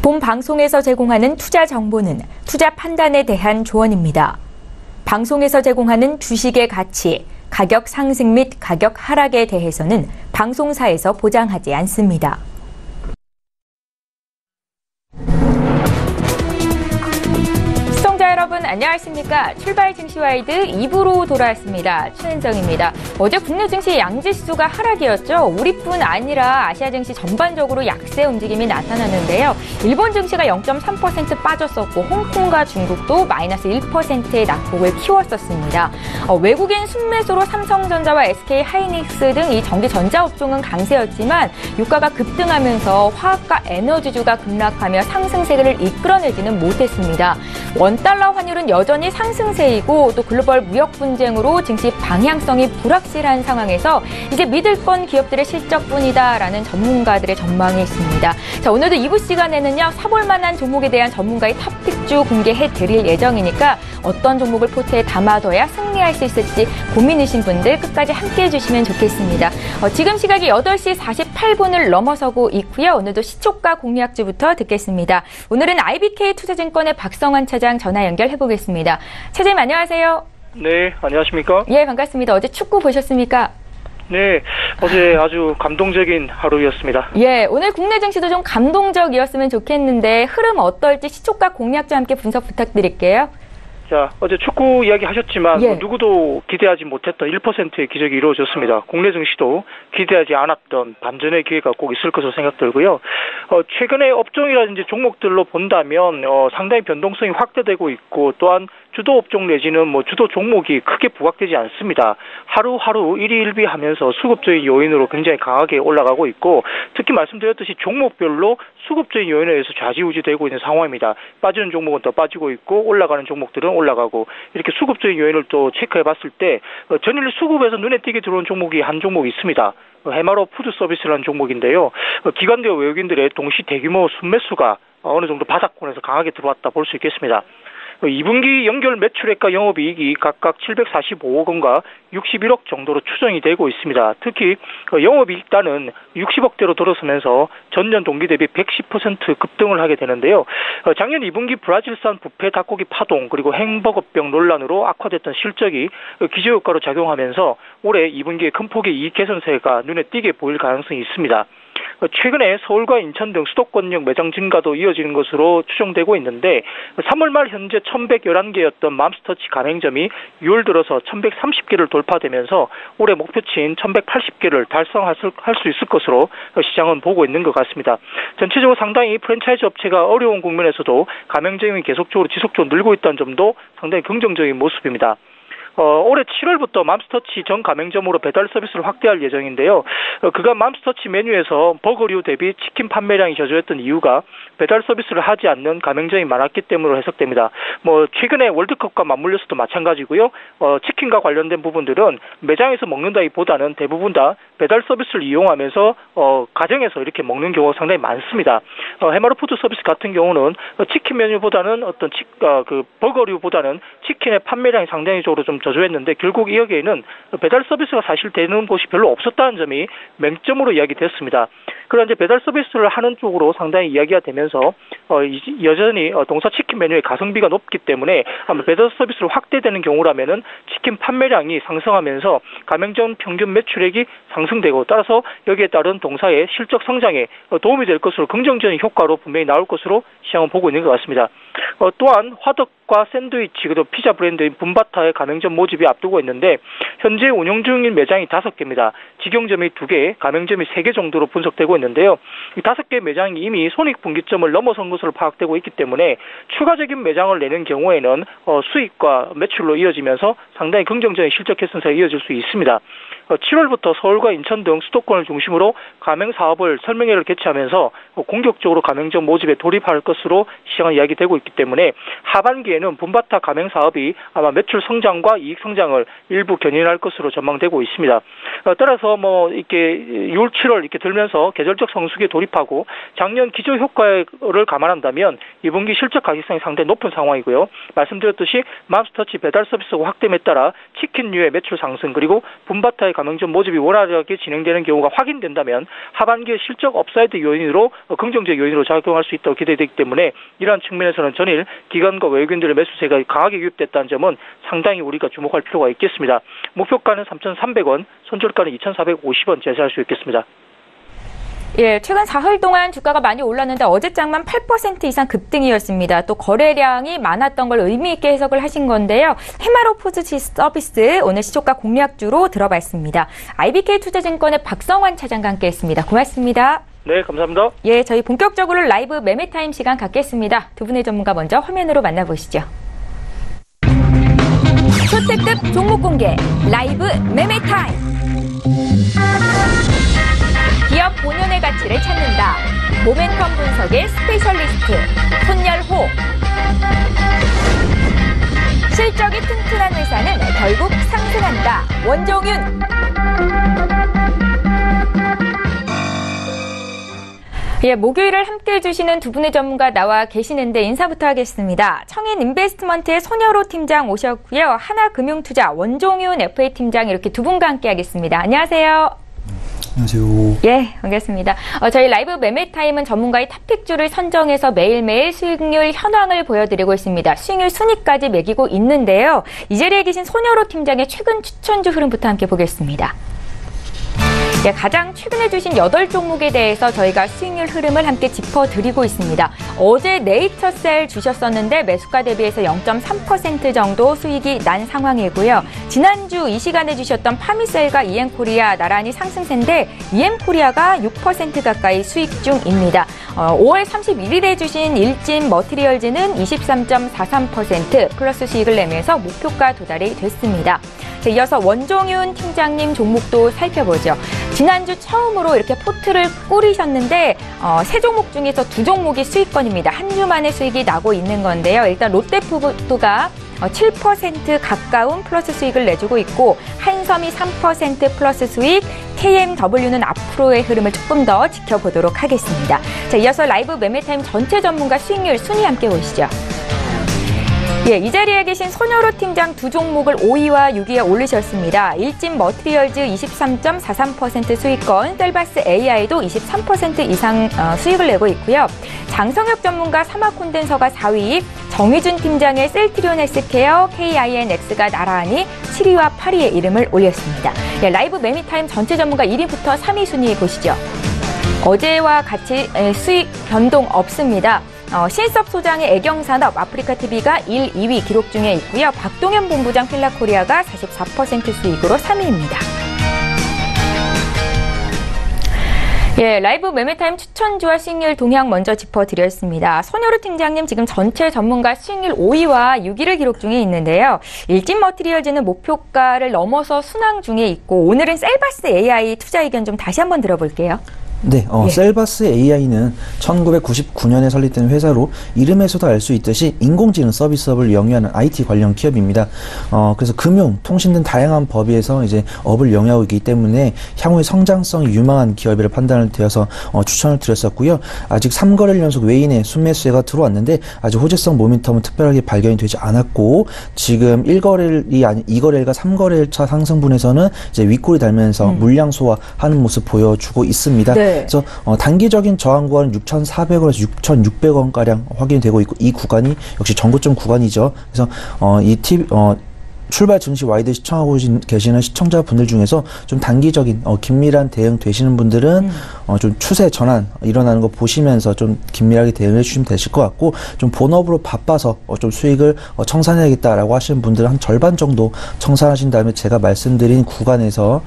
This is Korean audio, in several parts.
본 방송에서 제공하는 투자 정보는 투자 판단에 대한 조언입니다. 방송에서 제공하는 주식의 가치, 가격 상승 및 가격 하락에 대해서는 방송사에서 보장하지 않습니다. 시청자 여러분 안녕하십니까? 출발 증시와이드 2부로 돌아왔습니다. 최은정입니다. 어제 국내 증시 양지수가 하락이었죠. 우리뿐 아니라 아시아 증시 전반적으로 약세 움직임이 나타났는데요. 일본 증시가 0.3% 빠졌었고 홍콩과 중국도 마이너스 1%의 낙폭을 키웠었습니다. 외국인 순매수로 삼성전자와 SK하이닉스 등 이 전기 전자업종은 강세였지만 유가가 급등하면서 화학과 에너지주가 급락하며 상승세를 이끌어내지는 못했습니다. 원달러 환율은 여전히 상승세이고 또 글로벌 무역 분쟁으로 증시 방향성이 불확실한 상황에서 이제 믿을 건 기업들의 실적뿐이다라는 전문가들의 전망이 있습니다. 자, 오늘도 2부 시간에는요. 사볼 만한 종목에 대한 전문가의 탑픽주 공개해 드릴 예정이니까 어떤 종목을 포트에 담아둬야 승리할 수 있을지 고민이신 분들 끝까지 함께해 주시면 좋겠습니다. 지금 시각이 8시 48분을 넘어서고 있고요. 오늘도 시초가 공략주부터 듣겠습니다. 오늘은 IBK 투자증권의 박성환 차장 전화 연결해 보겠습니다. 차장님 안녕하세요. 네, 안녕하십니까? 예, 반갑습니다. 어제 축구 보셨습니까? 네, 어제 아주 감동적인 하루였습니다. 예, 오늘 국내 증시도 좀 감동적이었으면 좋겠는데 흐름 어떨지 시초가 공략주와 함께 분석 부탁드릴게요. 자, 어제 축구 이야기 하셨지만 예. 누구도 기대하지 못했던 1%의 기적이 이루어졌습니다. 국내 증시도 기대하지 않았던 반전의 기회가 꼭 있을 것으로 생각들고요. 최근에 업종이라든지 종목들로 본다면 상당히 변동성이 확대되고 있고 또한 주도 업종 내지는 주도 종목이 크게 부각되지 않습니다. 하루하루 일희일비하면서 수급적인 요인으로 굉장히 강하게 올라가고 있고 특히 말씀드렸듯이 종목별로 수급적인 요인에 의해서 좌지우지되고 있는 상황입니다. 빠지는 종목은 더 빠지고 있고 올라가는 종목들은 올라가고 이렇게 수급적인 요인을 또 체크해봤을 때 전일 수급에서 눈에 띄게 들어온 종목이 한 종목이 있습니다. 해마로 푸드서비스라는 종목인데요. 기관과 외국인들의 동시 대규모 순매수가 어느 정도 바닥권에서 강하게 들어왔다 볼 수 있겠습니다. 2분기 연결 매출액과 영업이익이 각각 745억 원과 61억 정도로 추정이 되고 있습니다. 특히 영업이익단은 60억대로 들어서면서 전년 동기 대비 110% 급등을 하게 되는데요. 작년 2분기 브라질산 부패 닭고기 파동 그리고 햄버거병 논란으로 악화됐던 실적이 기저효과로 작용하면서 올해 2분기에 큰 폭의 이익 개선세가 눈에 띄게 보일 가능성이 있습니다. 최근에 서울과 인천 등 수도권역 매장 증가도 이어지는 것으로 추정되고 있는데 3월 말 현재 1111개였던 맘스터치 가맹점이 6월 들어서 1130개를 돌파되면서 올해 목표치인 1180개를 달성할 수 있을 것으로 시장은 보고 있는 것 같습니다. 전체적으로 상당히 프랜차이즈 업체가 어려운 국면에서도 가맹점이 계속적으로 지속적으로 늘고 있다는 점도 상당히 긍정적인 모습입니다. 올해 7월부터 맘스터치 전 가맹점으로 배달 서비스를 확대할 예정인데요. 그간 맘스터치 메뉴에서 버거류 대비 치킨 판매량이 저조했던 이유가 배달 서비스를 하지 않는 가맹점이 많았기 때문으로 해석됩니다. 최근에 월드컵과 맞물려서도 마찬가지고요. 치킨과 관련된 부분들은 매장에서 먹는다기보다는 대부분 다 배달 서비스를 이용하면서 가정에서 이렇게 먹는 경우가 상당히 많습니다. 해마루 푸드 서비스 같은 경우는 치킨 메뉴보다는 그 버거류보다는 치킨의 판매량이 상당히적으로 좀 저조했는데 결국 여기에는 배달 서비스가 사실 되는 곳이 별로 없었다는 점이 맹점으로 이야기됐습니다. 그런데 배달 서비스를 하는 쪽으로 상당히 이야기가 되면서 여전히 동사 치킨 메뉴의 가성비가 높기 때문에 아마 배달 서비스로 확대되는 경우라면은 치킨 판매량이 상승하면서 가맹점 평균 매출액이 상승되고 따라서 여기에 따른 동사의 실적 성장에 도움이 될 것으로 긍정적인 효과로 분명히 나올 것으로 시장은 보고 있는 것 같습니다. 또한 화덕과 샌드위치 그리고 피자 브랜드인 붐바타의 가맹점 모집이 앞두고 있는데 현재 운영 중인 매장이 5개입니다. 직영점이 2개, 가맹점이 3개 정도로 분석되고 있는데요. 이 5개 매장이 이미 손익분기점을 넘어선 것으로 파악되고 있기 때문에 추가적인 매장을 내는 경우에는 수익과 매출로 이어지면서 상당히 긍정적인 실적 개선세가 이어질 수 있습니다. 7월부터 서울과 인천 등 수도권을 중심으로 가맹 사업을 설명회를 개최하면서 공격적으로 가맹점 모집에 돌입할 것으로 시장은 이야기되고 있기 때문에 하반기에는 붐바타 가맹 사업이 아마 매출 성장과 이익 성장을 일부 견인할 것으로 전망되고 있습니다. 따라서 이렇게 6월, 7월 이렇게 들면서 계절적 성수기에 돌입하고 작년 기저 효과를 감안한다면 2분기 실적 가격성이 상당히 높은 상황이고요. 말씀드렸듯이 맘스터치 배달 서비스 확대에 따라 치킨류의 매출 상승 그리고 붐바타의 가맹점 모집이 원활하게 진행되는 경우가 확인된다면 하반기에 실적 업사이드 요인으로 긍정적 요인으로 작용할 수 있다고 기대되기 때문에 이러한 측면에서는 전일 기관과 외국인들의 매수세가 강하게 유입됐다는 점은 상당히 우리가 주목할 필요가 있겠습니다. 목표가는 3,300원, 손절가는 2,450원 제시할 수 있겠습니다. 예, 최근 사흘 동안 주가가 많이 올랐는데 어제장만 8% 이상 급등이었습니다. 또 거래량이 많았던 걸 의미 있게 해석을 하신 건데요. 해마로 푸드 서비스 오늘 시초가 공략주로 들어봤습니다. IBK 투자증권의 박성환 차장과 함께했습니다. 고맙습니다. 네, 감사합니다. 예, 저희 본격적으로 라이브 매매타임 시간 갖겠습니다. 두 분의 전문가 먼저 화면으로 만나보시죠. 초특급 종목 공개 라이브 매매타임. 기업 본연의 가치를 찾는다. 모멘텀 분석의 스페셜리스트 손열호. 실적이 튼튼한 회사는 결국 상승한다. 원종윤. 예, 목요일을 함께해 주시는 두 분의 전문가 나와 계시는데 인사부터 하겠습니다. 청인 인베스트먼트의 손열호 팀장 오셨고요. 하나금융투자 원종윤 FA 팀장 이렇게 두 분과 함께 하겠습니다. 안녕하세요. 안녕하세요. 예, 반갑습니다. 저희 라이브 매매타임은 전문가의 탑픽주를 선정해서 매일매일 수익률 현황을 보여드리고 있습니다. 수익률 순위까지 매기고 있는데요. 이 자리에 계신 손열호 팀장의 최근 추천주 흐름부터 함께 보겠습니다. 예, 가장 최근에 주신 8종목에 대해서 저희가 수익률 흐름을 함께 짚어드리고 있습니다. 어제 네이처셀 주셨었는데 매수가 대비해서 0.3% 정도 수익이 난 상황이고요. 지난주 이 시간에 주셨던 파미셀과 EM코리아 나란히 상승세인데 EM코리아가 6% 가까이 수익 중입니다. 5월 31일에 주신 일진 머티리얼즈는 23.43% 플러스 수익을 내면서 목표가 도달이 됐습니다. 자, 이어서 원종윤 팀장님 종목도 살펴보죠. 지난주 처음으로 이렇게 포트를 꾸리셨는데 세 종목 중에서 두 종목이 수익권입니다. 한 주 만에 수익이 나고 있는 건데요. 일단 롯데푸드가 7% 가까운 플러스 수익을 내주고 있고 한섬이 3% 플러스 수익, KMW는 앞으로의 흐름을 조금 더 지켜보도록 하겠습니다. 자, 이어서 라이브 매매타임 전체 전문가 수익률 순위 함께 보시죠. 예, 이 자리에 계신 손열호 팀장 두 종목을 5위와 6위에 올리셨습니다. 일진 머티리얼즈 23.43% 수익권, 셀바스 AI도 23% 이상 수익을 내고 있고요. 장성혁 전문가 사마콘덴서가 4위, 정희준 팀장의 셀트리온 헬스케어, KINX가 나란히 7위와 8위에 이름을 올렸습니다. 예, 라이브 매매타임 전체 전문가 1위부터 3위 순위 보시죠. 어제와 같이 수익 변동 없습니다. 신섭 소장의 애경산업, 아프리카TV가 1, 2위 기록 중에 있고요. 박동현 본부장 필라코리아가 44% 수익으로 3위입니다. 예, 라이브 매매타임 추천주와 수익률 동향 먼저 짚어드렸습니다. 손열호 팀장님 지금 전체 전문가 수익률 5위와 6위를 기록 중에 있는데요. 일진 머티리얼즈는 목표가를 넘어서 순항 중에 있고 오늘은 셀바스 AI 투자 의견 좀 다시 한번 들어볼게요. 네, 셀바스 AI는 1999년에 설립된 회사로 이름에서도 알 수 있듯이 인공지능 서비스업을 영위하는 IT 관련 기업입니다. 그래서 금융, 통신 등 다양한 법위에서 이제 업을 영위하고 있기 때문에 향후에 성장성이 유망한 기업이라 판단을 되어서 추천을 드렸었고요. 아직 3거래일 연속 외인의 순매수세가 들어왔는데 아직 호재성 모멘텀은 특별하게 발견이 되지 않았고 지금 1거래일이 아닌 2거래일과 3거래일차 상승분에서는 이제 윗골이 달면서 물량 소화하는 모습 보여주고 있습니다. 네. 그래서 단기적인 저항 구간은 6,400원에서 6,600원가량 확인되고 있고 이 구간이 역시 전고점 구간이죠. 그래서 출발 증시 와이드 시청하고 계시는 시청자분들 중에서 좀 단기적인 긴밀한 대응 되시는 분들은 좀 추세 전환 일어나는 거 보시면서 좀 긴밀하게 대응해 주시면 되실 것 같고 좀 본업으로 바빠서 좀 수익을 청산해야겠다라고 하시는 분들은 한 절반 정도 청산하신 다음에 제가 말씀드린 구간에서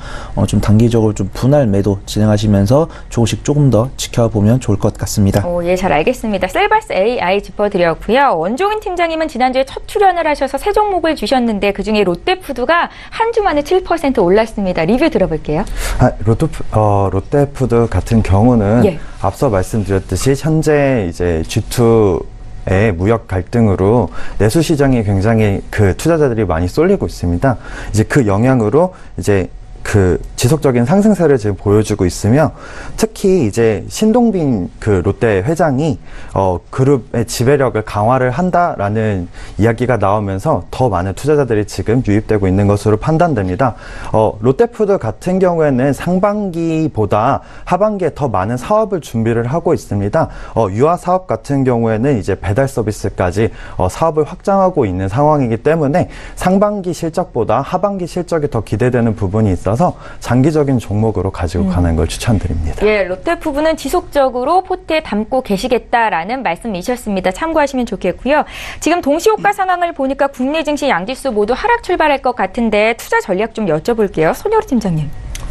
좀 단기적으로 좀 분할 매도 진행하시면서 조금씩 조금 더 지켜보면 좋을 것 같습니다. 예, 잘 알겠습니다. 셀바스 AI 짚어드렸고요. 원종인 팀장님은 지난주에 첫 출연을 하셔서 세 종목을 주셨는데 그중에 롯데푸드가 한 주 만에 7% 올랐습니다. 리뷰 들어볼게요. 롯데푸드 같은 경우는 앞서 말씀드렸듯이 현재 이제 G2의 무역 갈등으로 내수 시장이 굉장히 투자자들이 많이 쏠리고 있습니다. 이제 그 영향으로 이제 그 지속적인 상승세를 지금 보여주고 있으며, 특히 이제 신동빈 그 롯데 회장이 그룹의 지배력을 강화를 한다라는 이야기가 나오면서 더 많은 투자자들이 지금 유입되고 있는 것으로 판단됩니다. 롯데푸드 같은 경우에는 상반기보다 하반기에 더 많은 사업을 준비를 하고 있습니다. 유아 사업 같은 경우에는 이제 배달 서비스까지 사업을 확장하고 있는 상황이기 때문에 상반기 실적보다 하반기 실적이 더 기대되는 부분이 있어서 장기적인 종목으로 가지고 가는 걸 추천드립니다. 예, 롯데푸드는 지속적으로 포트에 담고 계시겠다라는 말씀이셨습니다. 참고하시면 좋겠고요. 지금 동시호가 상황을 보니까 국내 증시 양지수 모두 하락 출발할 것 같은데 투자 전략 좀 여쭤볼게요. 손여루 팀장님.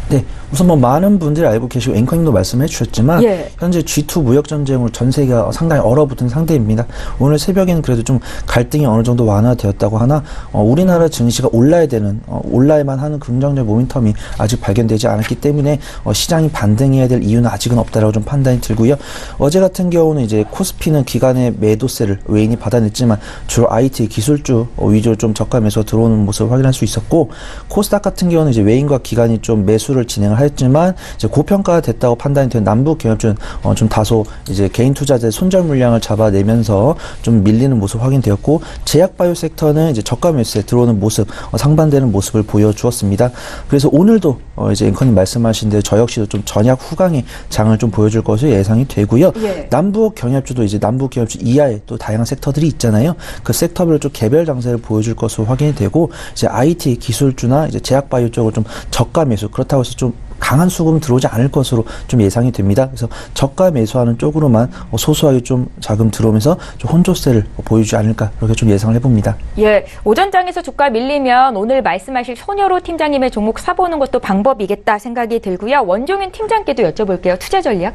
네, 우선 뭐 많은 분들이 알고 계시고 앵커님도 말씀해 주셨지만 현재 G2 무역 전쟁으로 전 세계가 상당히 얼어붙은 상태입니다. 오늘 새벽에는 그래도 좀 갈등이 어느 정도 완화되었다고 하나 우리나라 증시가 올라야 되는 올라야만 하는 긍정적 모멘텀이 아직 발견되지 않았기 때문에 시장이 반등해야 될 이유는 아직은 없다라고 좀 판단이 들고요. 어제 같은 경우는 이제 코스피는 기간의 매도세를 외인이 받아냈지만 주로 IT 기술주 위주로 좀 저가 매수 들어오는 모습을 확인할 수 있었고, 코스닥 같은 경우는 이제 외인과 기관이 좀 매수를 진행을 했지만 이제 고평가가 됐다고 판단이 된 남북 경협주는 좀 다소 이제 개인 투자자의 손절 물량을 잡아내면서 좀 밀리는 모습 확인되었고, 제약바이오 섹터는 이제 저가 매수에 들어오는 모습, 상반되는 모습을 보여주었습니다. 그래서 오늘도 이제 앵커님 말씀하신 대로 저 역시도 좀 전약 후강의 장을 좀 보여줄 것으로 예상이 되고요. 남북 경협주도 이제 남북 경협주 이하의 또 다양한 섹터들이 있잖아요. 그 섹터별로 좀 개별 장세를 보여줄 것으로 확인이 되고, 이제 IT 기술주나 이제 제약바이오 쪽으로 좀 저가 매수, 그렇다고 해서 좀 강한 수급은 들어오지 않을 것으로 좀 예상이 됩니다. 그래서 저가 매수하는 쪽으로만 소소하게 좀 자금 들어오면서 좀 혼조세를 보여주지 않을까, 그렇게 좀 예상을 해봅니다. 예, 오전장에서 주가 밀리면 오늘 말씀하실 손여루 팀장님의 종목 사보는 것도 방법이겠다 생각이 들고요. 원종윤 팀장께도 여쭤볼게요. 투자 전략.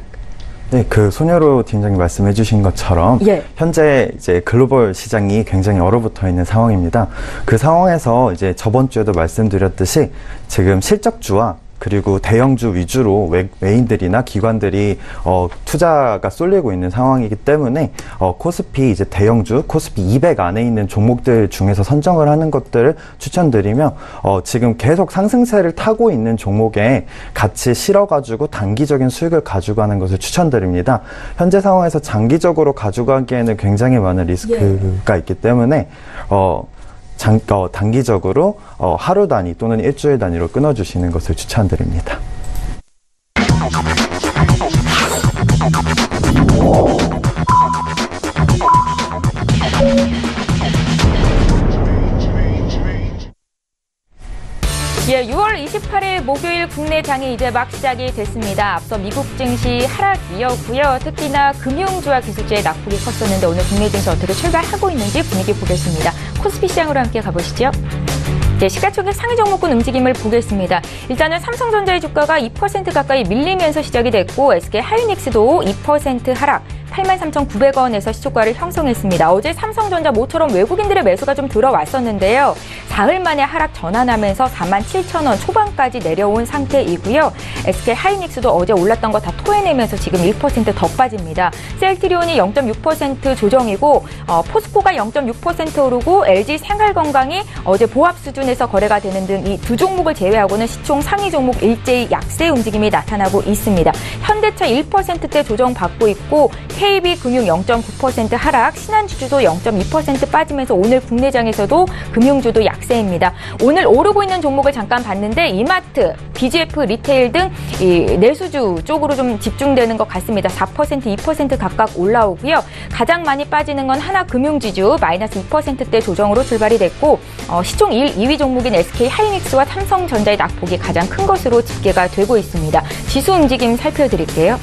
네, 그 손여루 팀장님 말씀해 주신 것처럼 현재 이제 글로벌 시장이 굉장히 얼어붙어 있는 상황입니다. 그 상황에서 이제 저번 주에도 말씀드렸듯이 지금 실적주와 그리고 대형주 위주로 외인들이나 기관들이 투자가 쏠리고 있는 상황이기 때문에 코스피 이제 대형주 코스피 200 안에 있는 종목들 중에서 선정을 하는 것들을 추천드리며, 지금 계속 상승세를 타고 있는 종목에 같이 실어가지고 단기적인 수익을 가져가는 것을 추천드립니다. 현재 상황에서 장기적으로 가져가기에는 굉장히 많은 리스크가 있기 때문에 단기적으로 하루 단위 또는 일주일 단위로 끊어주시는 것을 추천드립니다. 예, 6월 28일 목요일 국내 장이 이제 막 시작이 됐습니다. 앞서 미국 증시 하락이었고요. 특히나 금융주와 기술주의 낙폭이 컸었는데 오늘 국내 증시 어떻게 출발하고 있는지 분위기 보겠습니다. 코스피 시장으로 함께 가보시죠. 네, 시가총액 상위 종목군 움직임을 보겠습니다. 일단은 삼성전자의 주가가 2% 가까이 밀리면서 시작이 됐고, SK 하이닉스도 2% 하락, 83,900원에서 시초가를 형성했습니다. 어제 삼성전자 모처럼 외국인들의 매수가 좀 들어왔었는데요. 사흘 만에 하락 전환하면서 47,000원 초반까지 내려온 상태이고요. SK 하이닉스도 어제 올랐던 거 다 토해내면서 지금 1% 더 빠집니다. 셀트리온이 0.6% 조정이고, 포스코가 0.6% 오르고, LG 생활건강이 어제 보합 수준에서 거래가 되는 등 이 두 종목을 제외하고는 시총 상위 종목 일제히 약세 움직임이 나타나고 있습니다. 현대차 1%대 조정받고 있고, KB금융 0.9% 하락, 신한주주도 0.2% 빠지면서 오늘 국내장에서도 금융주도 약세입니다. 오늘 오르고 있는 종목을 잠깐 봤는데 이마트, BGF 리테일 등 이 내수주 쪽으로 좀 집중되는 것 같습니다. 4%, 2% 각각 올라오고요. 가장 많이 빠지는 건 하나금융지주 마이너스 2%대 조정으로 출발이 됐고, 시총 2위 종목인 SK 하이닉스와 삼성전자의 낙폭이 가장 큰 것으로 집계가 되고 있습니다. 지수 움직임 살펴드릴게요.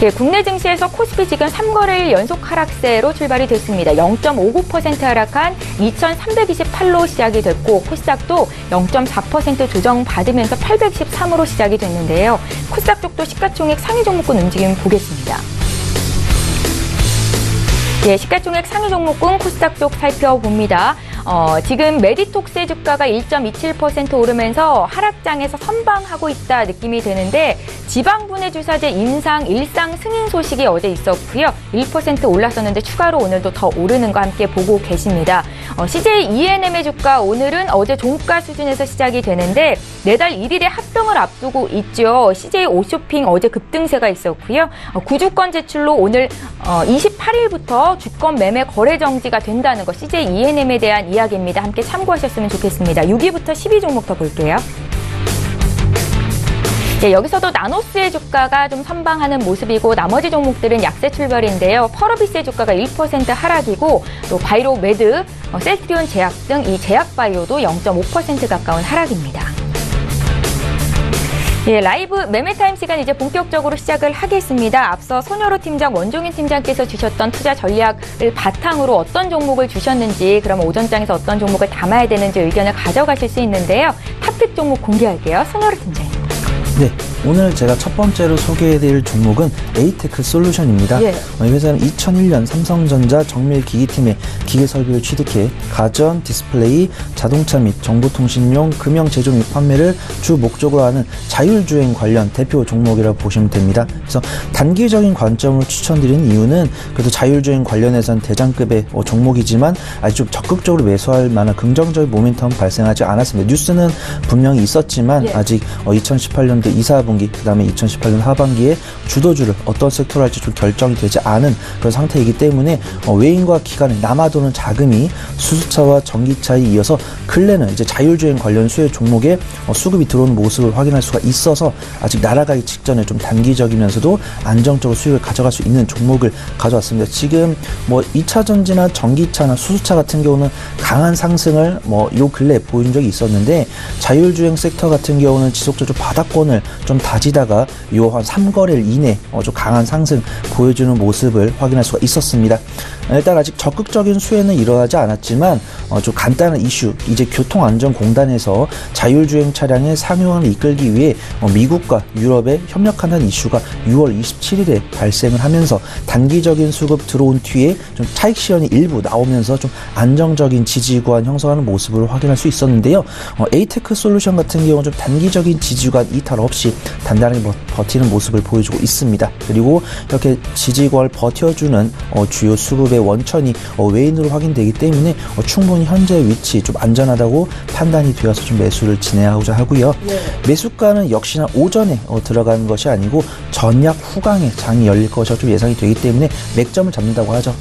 예, 국내 증시에서 코스피 지금 3거래일 연속 하락세로 출발이 됐습니다. 0.59% 하락한 2,328로 시작이 됐고, 코스닥도 0.4% 조정받으면서 813으로 시작이 됐는데요. 코스닥 쪽도 시가총액 상위 종목군 움직임 보겠습니다. 예, 시가총액 상위 종목군 코스닥 쪽 살펴봅니다. 지금 메디톡스의 주가가 1.27% 오르면서 하락장에서 선방하고 있다 느낌이 되는데, 지방분해 주사제 임상 일상 승인 소식이 어제 있었고요. 1% 올랐었는데 추가로 오늘도 더 오르는 거 함께 보고 계십니다. CJ ENM의 주가 오늘은 어제 종가 수준에서 시작이 되는데 내달 1일에 합병을 앞두고 있죠. CJ 오쇼핑 어제 급등세가 있었고요. 구주권 제출로 오늘 28일부터 주권 매매 거래 정지가 된다는 거 CJ ENM에 대한 이야기입니다. 함께 참고하셨으면 좋겠습니다. 6위부터 12 종목 더 볼게요. 네, 여기서도 나노스의 주가가 좀 선방하는 모습이고 나머지 종목들은 약세 출발인데요. 펄어비스의 주가가 1% 하락이고 또 바이로메드, 셀트리온 제약 등 이 제약바이오도 0.5% 가까운 하락입니다. 예, 라이브 매매타임 시간 이제 본격적으로 시작을 하겠습니다. 앞서 손여로 팀장, 원종인 팀장께서 주셨던 투자 전략을 바탕으로 어떤 종목을 주셨는지, 그럼 오전장에서 어떤 종목을 담아야 되는지 의견을 가져가실 수 있는데요. 탑픽 종목 공개할게요. 손여로 팀장님. 네, 오늘 제가 첫 번째로 소개해드릴 종목은 에이테크 솔루션입니다. 예. 이 회사는 2001년 삼성전자 정밀기기팀의 기계설비를 취득해 가전, 디스플레이, 자동차 및 정보통신용, 금형 제조 및 판매를 주 목적으로 하는 자율주행 관련 대표 종목이라고 보시면 됩니다. 그래서 단기적인 관점으로 추천드리는 이유는 그래도 자율주행 관련해서는 대장급의 종목이지만 아직 좀 적극적으로 매수할 만한 긍정적인 모멘텀 발생하지 않았습니다. 뉴스는 분명히 있었지만 아직 2018년도 2, 4분기, 그 다음에 2018년 하반기에 주도주를 어떤 섹터로 할지 좀 결정이 되지 않은 그런 상태이기 때문에 외인과 기관에 남아도는 자금이 수소차와 전기차에 이어서 근래는 이제 자율주행 관련 수혜 종목에 수급이 들어오는 모습을 확인할 수가 있어서 아직 날아가기 직전에 좀 단기적이면서도 안정적으로 수익을 가져갈 수 있는 종목을 가져왔습니다. 지금 2차 전지나 전기차나 수소차 같은 경우는 강한 상승을 요 근래 보인 적이 있었는데 자율주행 섹터 같은 경우는 지속적으로 바닥권을 좀 다지다가 요 한 3거래일 이내 좀 강한 상승 보여주는 모습을 확인할 수가 있었습니다. 일단 아직 적극적인 수혜는 일어나지 않았지만 좀 간단한 이슈, 이제 교통안전공단에서 자율주행 차량의 상용화를 이끌기 위해 미국과 유럽에 협력한다는 이슈가 6월 27일에 발생을 하면서 단기적인 수급 들어온 뒤에 좀 차익 실현이 일부 나오면서 좀 안정적인 지지구간 형성하는 모습을 확인할 수 있었는데요. 에이테크 솔루션 같은 경우는 좀 단기적인 지지구간 이탈 없이 단단하게 버티는 모습을 보여주고 있습니다. 그리고 이렇게 지지구간을 버텨주는 주요 수급의 원천이 외인으로 확인되기 때문에 충분히 현재 위치 좀 안전하다고 판단이 되어서 좀 매수를 진행하고자 하고요. 매수가는 역시나 오전에 들어가는 것이 아니고 전약 후강에 장이 열릴 것이라 좀 예상이 되기 때문에 맥점을 잡는다고 하죠.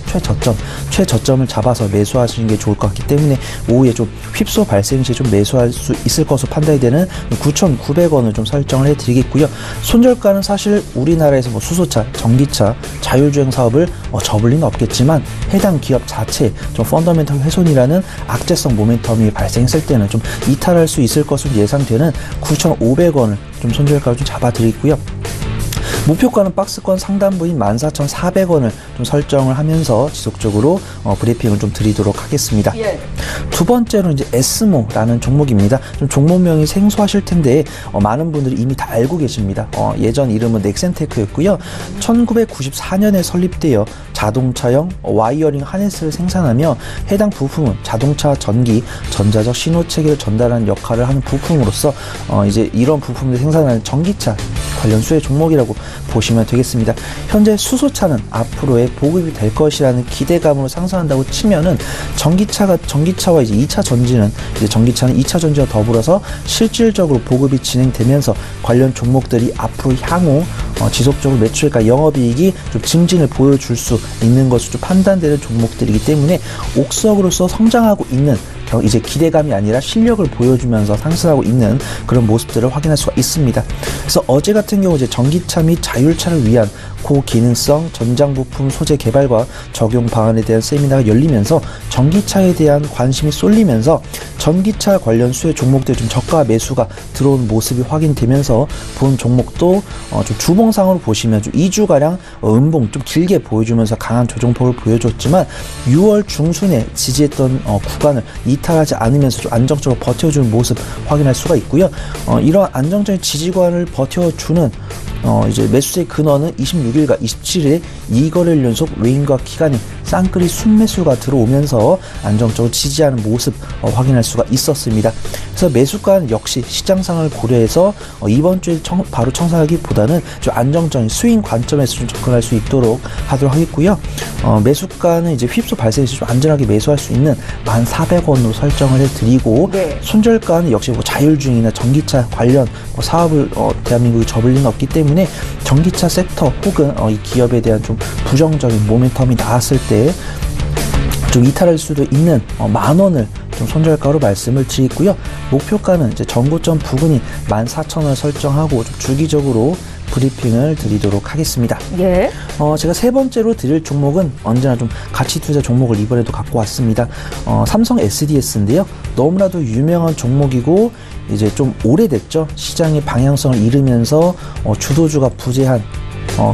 최저점을 잡아서 매수하시는 게 좋을 것 같기 때문에 오후에 좀 휩소 발생 시 좀 매수할 수 있을 것으로 판단이 되는 9,900원을 좀 설정을 해드리겠고요. 손절가는 사실 우리나라에서 수소차, 전기차, 자율주행 사업을 접을 리는 없겠지만 해당 기업 자체 좀 펀더멘털 훼손이라는 악재성 모멘텀이 발생했을 때는 좀 이탈할 수 있을 것으로 예상되는 9,500원을 좀 손절가로 좀 잡아드리고요. 목표가는 박스권 상단부인 14,400원을 좀 설정을 하면서 지속적으로 브리핑을 좀 드리도록 하겠습니다. 두 번째로 이제 에스모라는 종목입니다. 좀 종목명이 생소하실 텐데 많은 분들이 이미 다 알고 계십니다. 예전 이름은 넥센테크였고요. 1994년에 설립되어 자동차용 와이어링 하네스를 생산하며 해당 부품은 자동차 전기, 전자적 신호 체계를 전달하는 역할을 하는 부품으로서 이제 이런 부품을 생산하는 전기차 관련 수혜 종목이라고 보시면 되겠습니다. 현재 수소차는 앞으로의 보급이 될 것이라는 기대감으로 상승한다고 치면은 전기차와 이제 2차 전지는 이제 전기차는 2차 전지와 더불어서 실질적으로 보급이 진행되면서 관련 종목들이 앞으로 향후 지속적으로 매출과 영업이익이 좀 증진을 보여줄 수 있는 것으로 좀 판단되는 종목들이기 때문에 옥석으로서 성장하고 있는 이제 기대감이 아니라 실력을 보여주면서 상승하고 있는 그런 모습들을 확인할 수가 있습니다. 그래서 어제 같은 경우 이제 전기차 및 자율차를 위한 고기능성 전장 부품 소재 개발과 적용 방안에 대한 세미나가 열리면서 전기차에 대한 관심이 쏠리면서 전기차 관련 수혜 종목들 좀 저가 매수가 들어온 모습이 확인되면서 본 종목도 좀 주봉상으로 보시면 좀 2주가량 음봉 좀 길게 보여주면서 강한 조정폭을 보여줬지만 6월 중순에 지지했던 구간을 이탈하지 않으면서 좀 안정적으로 버텨주는 모습 확인할 수가 있고요. 이러한 안정적인 지지구간을 버텨주는 이제 매수세 근원은 26일과 27일에 2거래일 연속 외인과 기관의 쌍끌이 순매수가 들어오면서 안정적으로 지지하는 모습 확인할 수가 있었습니다. 그래서 매수가는 역시 시장 상황을 고려해서 이번 주에 바로 청산하기보다는 좀 안정적인 스윙 관점에서 좀 접근할 수 있도록 하도록 하겠고요. 매수가는 이제 휩소 발생해서 좀 안전하게 매수할 수 있는 1,400원으로 설정을 해드리고 손절가는 역시 뭐 자율주행이나 전기차 관련 사업을 대한민국이 접을 리는 없기 때문에 전기차 섹터 혹은 이 기업에 대한 좀 부정적인 모멘텀이 나왔을 때 좀 이탈할 수도 있는 10,000원을 좀 손절가로 말씀을 드리고요. 목표가는 이제 전고점 부근이 14,000원을 설정하고 좀 주기적으로 브리핑을 드리도록 하겠습니다. 예. 제가 세 번째로 드릴 종목은 언제나 좀 가치 투자 종목을 이번에도 갖고 왔습니다. 삼성 SDS인데요. 너무나도 유명한 종목이고 이제 좀 오래됐죠. 시장의 방향성을 잃으면서 주도주가 부재한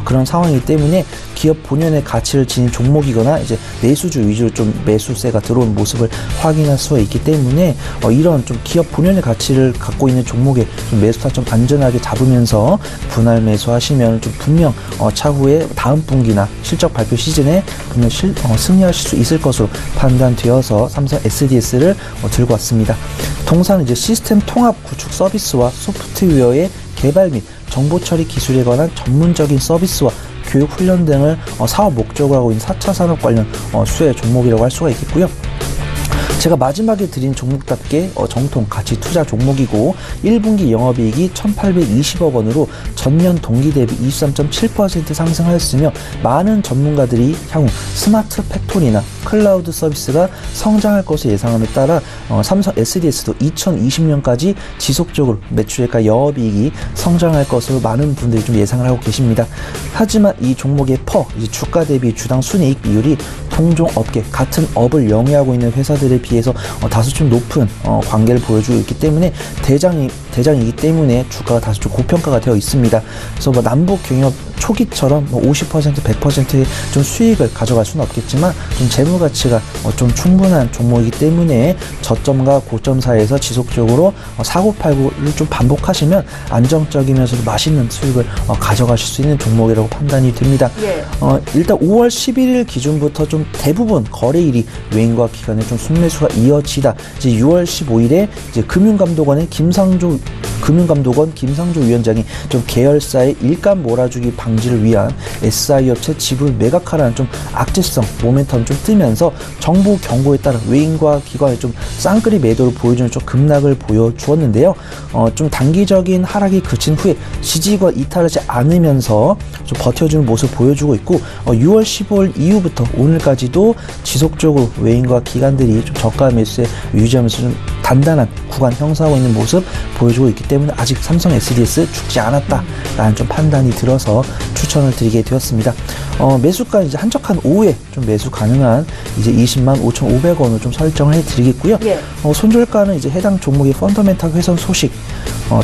그런 상황이기 때문에 기업 본연의 가치를 지닌 종목이거나 이제 매수주 위주로 좀 매수세가 들어온 모습을 확인할 수가 있기 때문에 이런 좀 기업 본연의 가치를 갖고 있는 종목에 좀 매수 타점 안전하게 잡으면서 분할 매수하시면 좀 분명 차후에 다음 분기나 실적 발표 시즌에 분명 승리하실 수 있을 것으로 판단되어서 삼성 SDS를 들고 왔습니다. 동사는 이제 시스템 통합 구축 서비스와 소프트웨어의 개발 및 정보 처리 기술에 관한 전문적인 서비스와 교육 훈련 등을 사업 목적으로 하고 있는 4차 산업 관련 수혜 종목이라고 할 수가 있겠고요. 제가 마지막에 드린 종목답게 정통 가치 투자 종목이고 1분기 영업이익이 1,820억 원으로 전년 동기 대비 23.7% 상승하였으며 많은 전문가들이 향후 스마트 팩토리나 클라우드 서비스가 성장할 것을 예상함에 따라 삼성 SDS도 2020년까지 지속적으로 매출액과 영업이익이 성장할 것으로 많은 분들이 좀 예상을 하고 계십니다. 하지만 이 종목의 이제 주가 대비 주당 순이익 비율이 동종 업계 같은 업을 영위하고 있는 회사들에 비해서 다소 좀 높은 관계를 보여주고 있기 때문에 대장이기 때문에 주가가 다소 좀 고평가가 되어 있습니다. 그래서 뭐 남북 경협 초기처럼 50%, 100%의 좀 수익을 가져갈 수는 없겠지만 좀 재무 가치가 좀 충분한 종목이기 때문에 저점과 고점 사이에서 지속적으로 사고팔고를 좀 반복하시면 안정적이면서도 맛있는 수익을 가져가실 수 있는 종목이라고 판단이 됩니다. 예. 일단 5월 11일 기준부터 좀 대부분 거래일이 외인과 기관에 좀 순매수가 이어지다. 이제 6월 15일에 이제 금융감독원 김상조 위원장이 좀 계열사의 일감 몰아주기 방지를 위한 SI 업체 지분 매각하라는 좀 악재성 모멘텀 좀 뜨면서 정부 경고에 따라 외인과 기관의 좀 쌍끌이 매도를 보여주는 좀 급락을 보여주었는데요. 좀 단기적인 하락이 그친 후에 지지가 이탈하지 않으면서 좀 버텨주는 모습을 보여주고 있고 6월 15일 이후부터 오늘까지도 지속적으로 외인과 기관들이 좀 저가 매수에 유지하면서 좀 단단한 구간 형성하고 있는 모습 보여주고 있기 때문에 아직 삼성 SDS 죽지 않았다라는 좀 판단이 들어서 추천을 드리게 되었습니다. 매수가는 이제 한적한 오후에 좀 매수 가능한 이제 205,500원을 좀 설정을 해드리겠고요. 예. 손절가는 이제 해당 종목의 펀더멘탈 훼손 소식,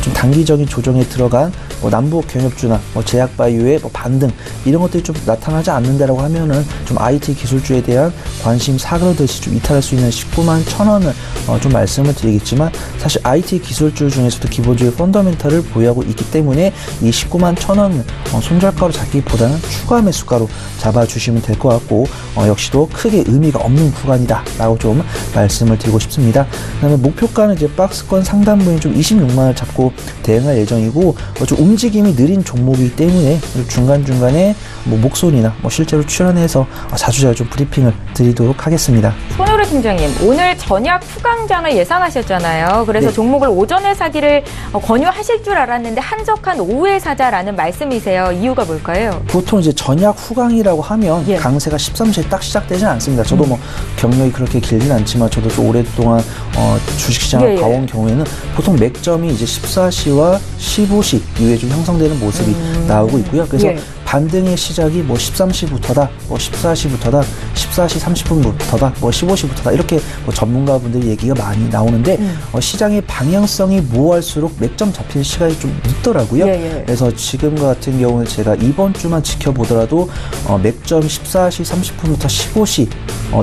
좀 단기적인 조정에 들어간 남북 경협주나 제약바이오의 반등 이런 것들이 좀 나타나지 않는다라고 하면은 좀 IT 기술주에 대한 관심 사그러듯이 좀 이탈할 수 있는 191,000원을 좀 말씀을 드리겠지만 사실 IT 기술주 중에서도 기본적인 펀더멘탈을 보유하고 있기 때문에 이 191,000원은 손절가로 잡기보다는 추가 매수가로 잡아주시면 될 것 같고 역시도 크게 의미가 없는 구간이다라고 좀 말씀을 드리고 싶습니다. 그다음에 목표가는 이제 박스권 상단부에 좀 26만원을 잡고 대응할 예정이고 좀 움직임이 느린 종목이기 때문에 중간중간에 목소리나 실제로 출연해서 자주자주 좀 브리핑을 드리도록 하겠습니다. 손호래 팀장님, 오늘 전약 후강장을 예상하셨잖아요. 그래서 네. 종목을 오전에 사기를 권유하실 줄 알았는데 한적한 오후에 사자라는 말씀이세요. 이유가 뭘까요? 보통 이제 전약 후강이라고 하면 예. 강세가 13시에 딱 시작되진 않습니다. 저도 경력이 그렇게 길진 않지만 저도 좀 오랫동안 주식시장을 봐온 경우에는 보통 맥점이 이제 14시와 15시 이후에 좀 형성되는 모습이 나오고 있고요. 그래서 반등의 시작이 13시부터다, 14시부터다, 14시 30분부터다, 15시부터다 이렇게 전문가분들이 얘기가 많이 나오는데 시장의 방향성이 모호할수록 맥점 잡히는 시간이 좀 늦더라고요. 그래서 지금과 같은 경우는 제가 이번 주만 지켜보더라도 맥점 14시 30분부터 15시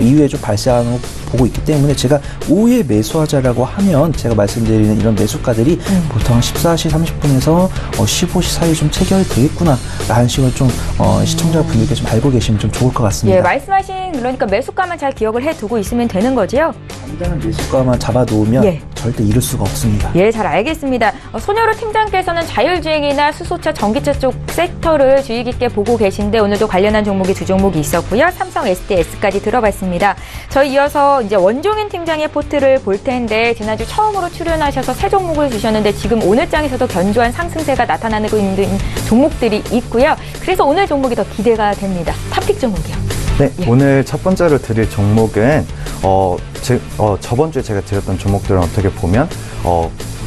이후에 좀 발생하는 거 보고 있기 때문에 제가 오후에 매수하자라고 하면 제가 말씀드리는 이런 매수가들이 보통 한 14시 30분에서 15시 사이 좀 체결되겠구나 라는 식으로 좀 시청자분들께 좀 알고 계시면 좀 좋을 것 같습니다. 예, 말씀하신 그러니까 매수가만 잘 기억을 해두고 있으면 되는 거죠? 당장은 매수가만 잡아놓으면 예. 절대 잃을 수가 없습니다. 예, 잘 알겠습니다. 손여로 팀장께서는 자율주행이나 수소차, 전기차 쪽 섹터를 주의 깊게 보고 계신데 오늘도 관련한 종목이 두 종목이 있었고요. 삼성, SDS까지 들어봤습니다. 저희 이어서 이제 원종인 팀장의 포트를 볼 텐데 지난주 처음으로 출연하셔서 세 종목을 주셨는데 지금 오늘 장에서도 견조한 상승세가 나타나고 있는 종목들이 있고요. 그래서 오늘 종목이 더 기대가 됩니다. 탑픽 종목이요. 네, 예. 오늘 첫 번째로 드릴 종목은 저번 주에 제가 드렸던 종목들은 어떻게 보면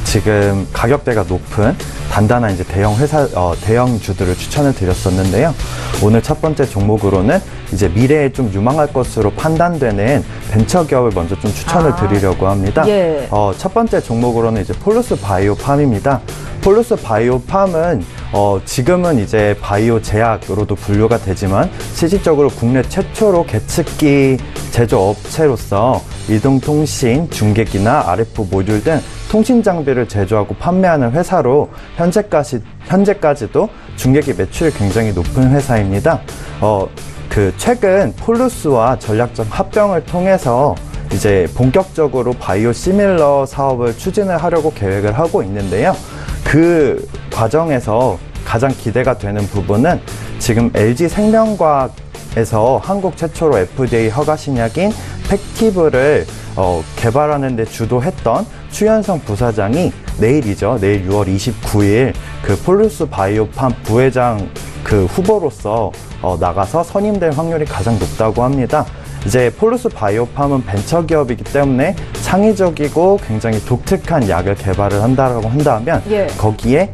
지금 가격대가 높은 단단한 이제 대형주들을 추천을 드렸었는데요. 오늘 첫 번째 종목으로는 이제 미래에 좀 유망할 것으로 판단되는 벤처 기업을 먼저 좀 추천을 드리려고 합니다. 예. 첫 번째 종목으로는 이제 폴루스 바이오팜입니다. 폴루스 바이오팜은 지금은 이제 바이오 제약으로도 분류가 되지만 실질적으로 국내 최초로 계측기 제조업체로서 이동통신, 중계기나 RF 모듈 등 통신 장비를 제조하고 판매하는 회사로 현재까지도 중계기 매출이 굉장히 높은 회사입니다. 최근 폴루스와 전략적 합병을 통해서 이제 본격적으로 바이오 시밀러 사업을 추진을 하려고 계획을 하고 있는데요. 그 과정에서 가장 기대가 되는 부분은 지금 LG 생명과학에서 한국 최초로 FDA 허가 신약인 팩티브를 개발하는 데 주도했던 추현성 부사장이 내일이죠. 내일 6월 29일 그 폴루스 바이오팜 부회장 그 후보로서 나가서 선임될 확률이 가장 높다고 합니다. 이제 폴루스 바이오팜은 벤처 기업이기 때문에 창의적이고 굉장히 독특한 약을 개발을 한다라고 한다면 예. 거기에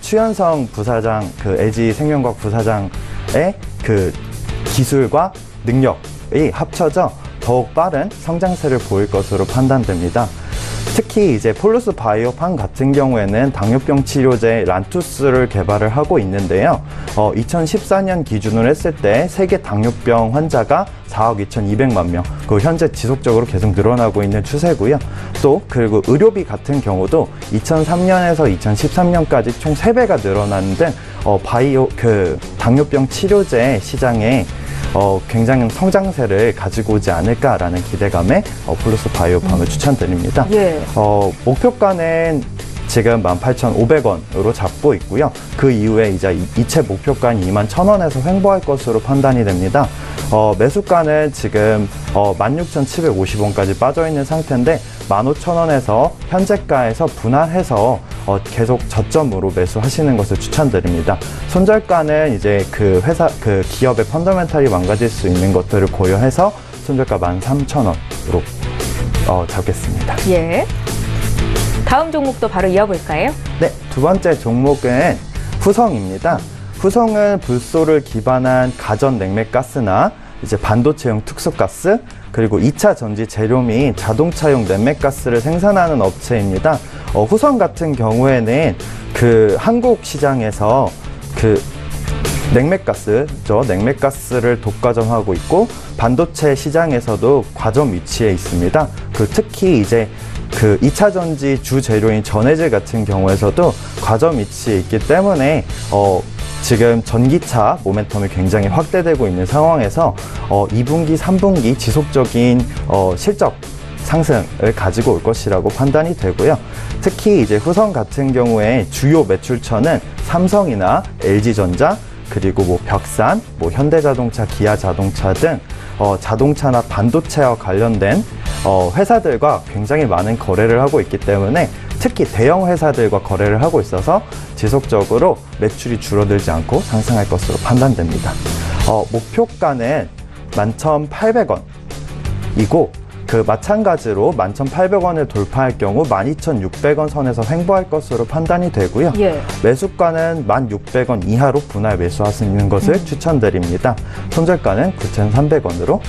추현성 부사장, 그 LG 생명과학 부사장의 그 기술과 능력이 합쳐져 더욱 빠른 성장세를 보일 것으로 판단됩니다. 특히 이제 폴루스 바이오팜 같은 경우에는 당뇨병 치료제 란투스를 개발을 하고 있는데요. 2014년 기준으로 했을 때 세계 당뇨병 환자가 4억 2,200만 명, 그 현재 지속적으로 계속 늘어나고 있는 추세고요. 또 그리고 의료비 같은 경우도 2003년에서 2013년까지 총 3배가 늘어나는 등 당뇨병 치료제 시장에 굉장히 성장세를 가지고 오지 않을까라는 기대감에 폴루스 바이오팜을 추천드립니다. 예. 목표가는 지금 18,500원으로 잡고 있고요. 그 이후에 이제 이체 목표가는 21,000원에서 횡보할 것으로 판단이 됩니다. 매수가는 지금 16,750원까지 빠져 있는 상태인데 15,000원에서 현재가에서 분할해서 계속 저점으로 매수하시는 것을 추천드립니다. 손절가는 이제 그 기업의 펀더멘탈이 망가질 수 있는 것들을 고려해서 손절가 13,000원으로 잡겠습니다. 예. 다음 종목도 바로 이어볼까요? 네, 두 번째 종목은 후성입니다. 후성은 불소를 기반한 가전 냉매가스나 이제 반도체용 특수가스, 그리고 2차 전지 재료 및 자동차용 냉매가스를 생산하는 업체입니다. 후성 같은 경우에는 그 한국 시장에서 그 냉매가스를 독과점하고 있고 반도체 시장에서도 과점 위치에 있습니다. 특히 이제 그 2차 전지 주 재료인 전해질 같은 경우에서도 과점 위치에 있기 때문에 지금 전기차 모멘텀이 굉장히 확대되고 있는 상황에서 2분기, 3분기 지속적인 실적 상승을 가지고 올 것이라고 판단이 되고요. 특히 이제 후성 같은 경우에 주요 매출처는 삼성이나 LG전자, 그리고 벽산, 현대자동차, 기아자동차 등 자동차나 반도체와 관련된 회사들과 굉장히 많은 거래를 하고 있기 때문에 특히 대형 회사들과 거래를 하고 있어서 지속적으로 매출이 줄어들지 않고 상승할 것으로 판단됩니다. 목표가는 11,800원이고 그 마찬가지로 11,800원을 돌파할 경우 12,600원 선에서 횡보할 것으로 판단이 되고요. 예. 매수가는 1,600원 이하로 분할 매수하시는 것을 추천드립니다. 손절가는 9,300원으로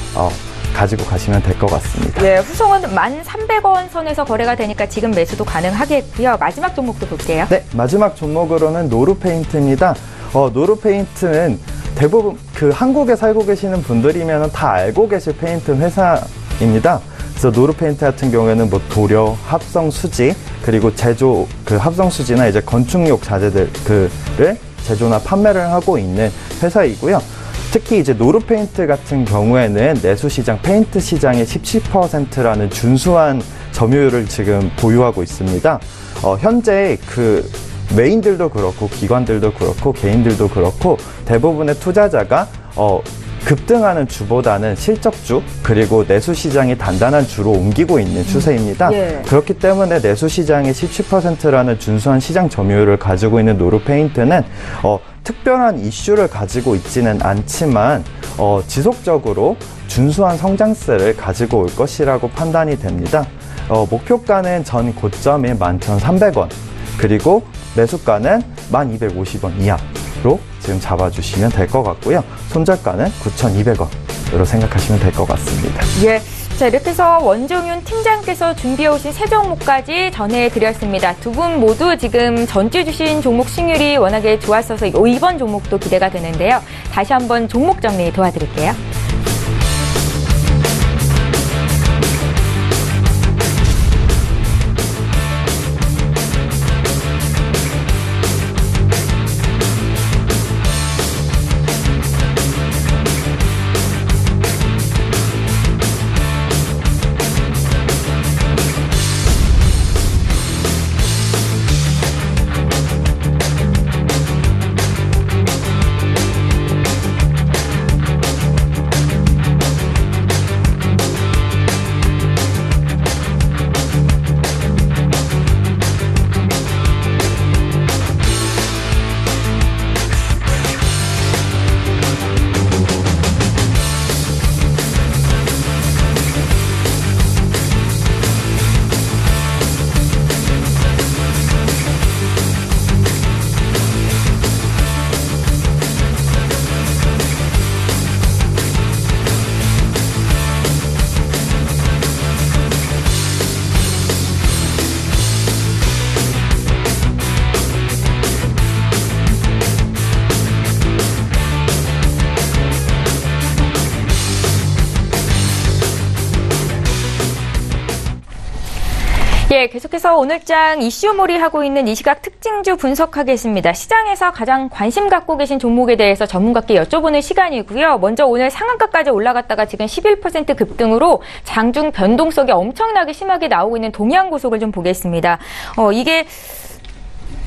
가지고 가시면 될 것 같습니다. 예, 후성은 1,300원 선에서 거래가 되니까 지금 매수도 가능하겠고요. 마지막 종목도 볼게요. 네, 마지막 종목으로는 노루페인트입니다. 노루페인트는 대부분 한국에 살고 계시는 분들이면 다 알고 계실 페인트 회사입니다. 그래서 노르페인트 같은 경우에는 뭐 도료, 합성 수지, 그리고 제조, 합성 수지나 이제 건축용 자재들을 제조나 판매를 하고 있는 회사이고요. 특히 이제 노르페인트 같은 경우에는 내수시장, 페인트 시장의 17%라는 준수한 점유율을 지금 보유하고 있습니다. 현재 메인들도 그렇고, 기관들도 그렇고, 개인들도 그렇고, 대부분의 투자자가, 급등하는 주보다는 실적주, 그리고 내수시장이 단단한 주로 옮기고 있는 추세입니다. 예. 그렇기 때문에 내수시장의 17%라는 준수한 시장 점유율을 가지고 있는 노르페인트는, 특별한 이슈를 가지고 있지는 않지만 지속적으로 준수한 성장세를 가지고 올 것이라고 판단이 됩니다. 목표가는 전 고점인 11,300원, 그리고 매수가는 1,250원 이하로 지금 잡아주시면 될 것 같고요. 손절가는 9,200원으로 생각하시면 될 것 같습니다. 예. 자, 이렇게 해서 원종윤 팀장께서 준비해오신 세 종목까지 전해드렸습니다. 두 분 모두 지금 전주 주신 종목 승률이 워낙에 좋았어서 이번 종목도 기대가 되는데요. 다시 한번 종목 정리 도와드릴게요. 예, 계속해서 오늘장 이슈몰이 하고 있는 이 시각 특징주 분석하겠습니다. 시장에서 가장 관심 갖고 계신 종목에 대해서 전문가께 여쭤보는 시간이고요. 먼저 오늘 상한가까지 올라갔다가 지금 11% 급등으로 장중 변동성이 엄청나게 심하게 나오고 있는 동양고속을 좀 보겠습니다. 이게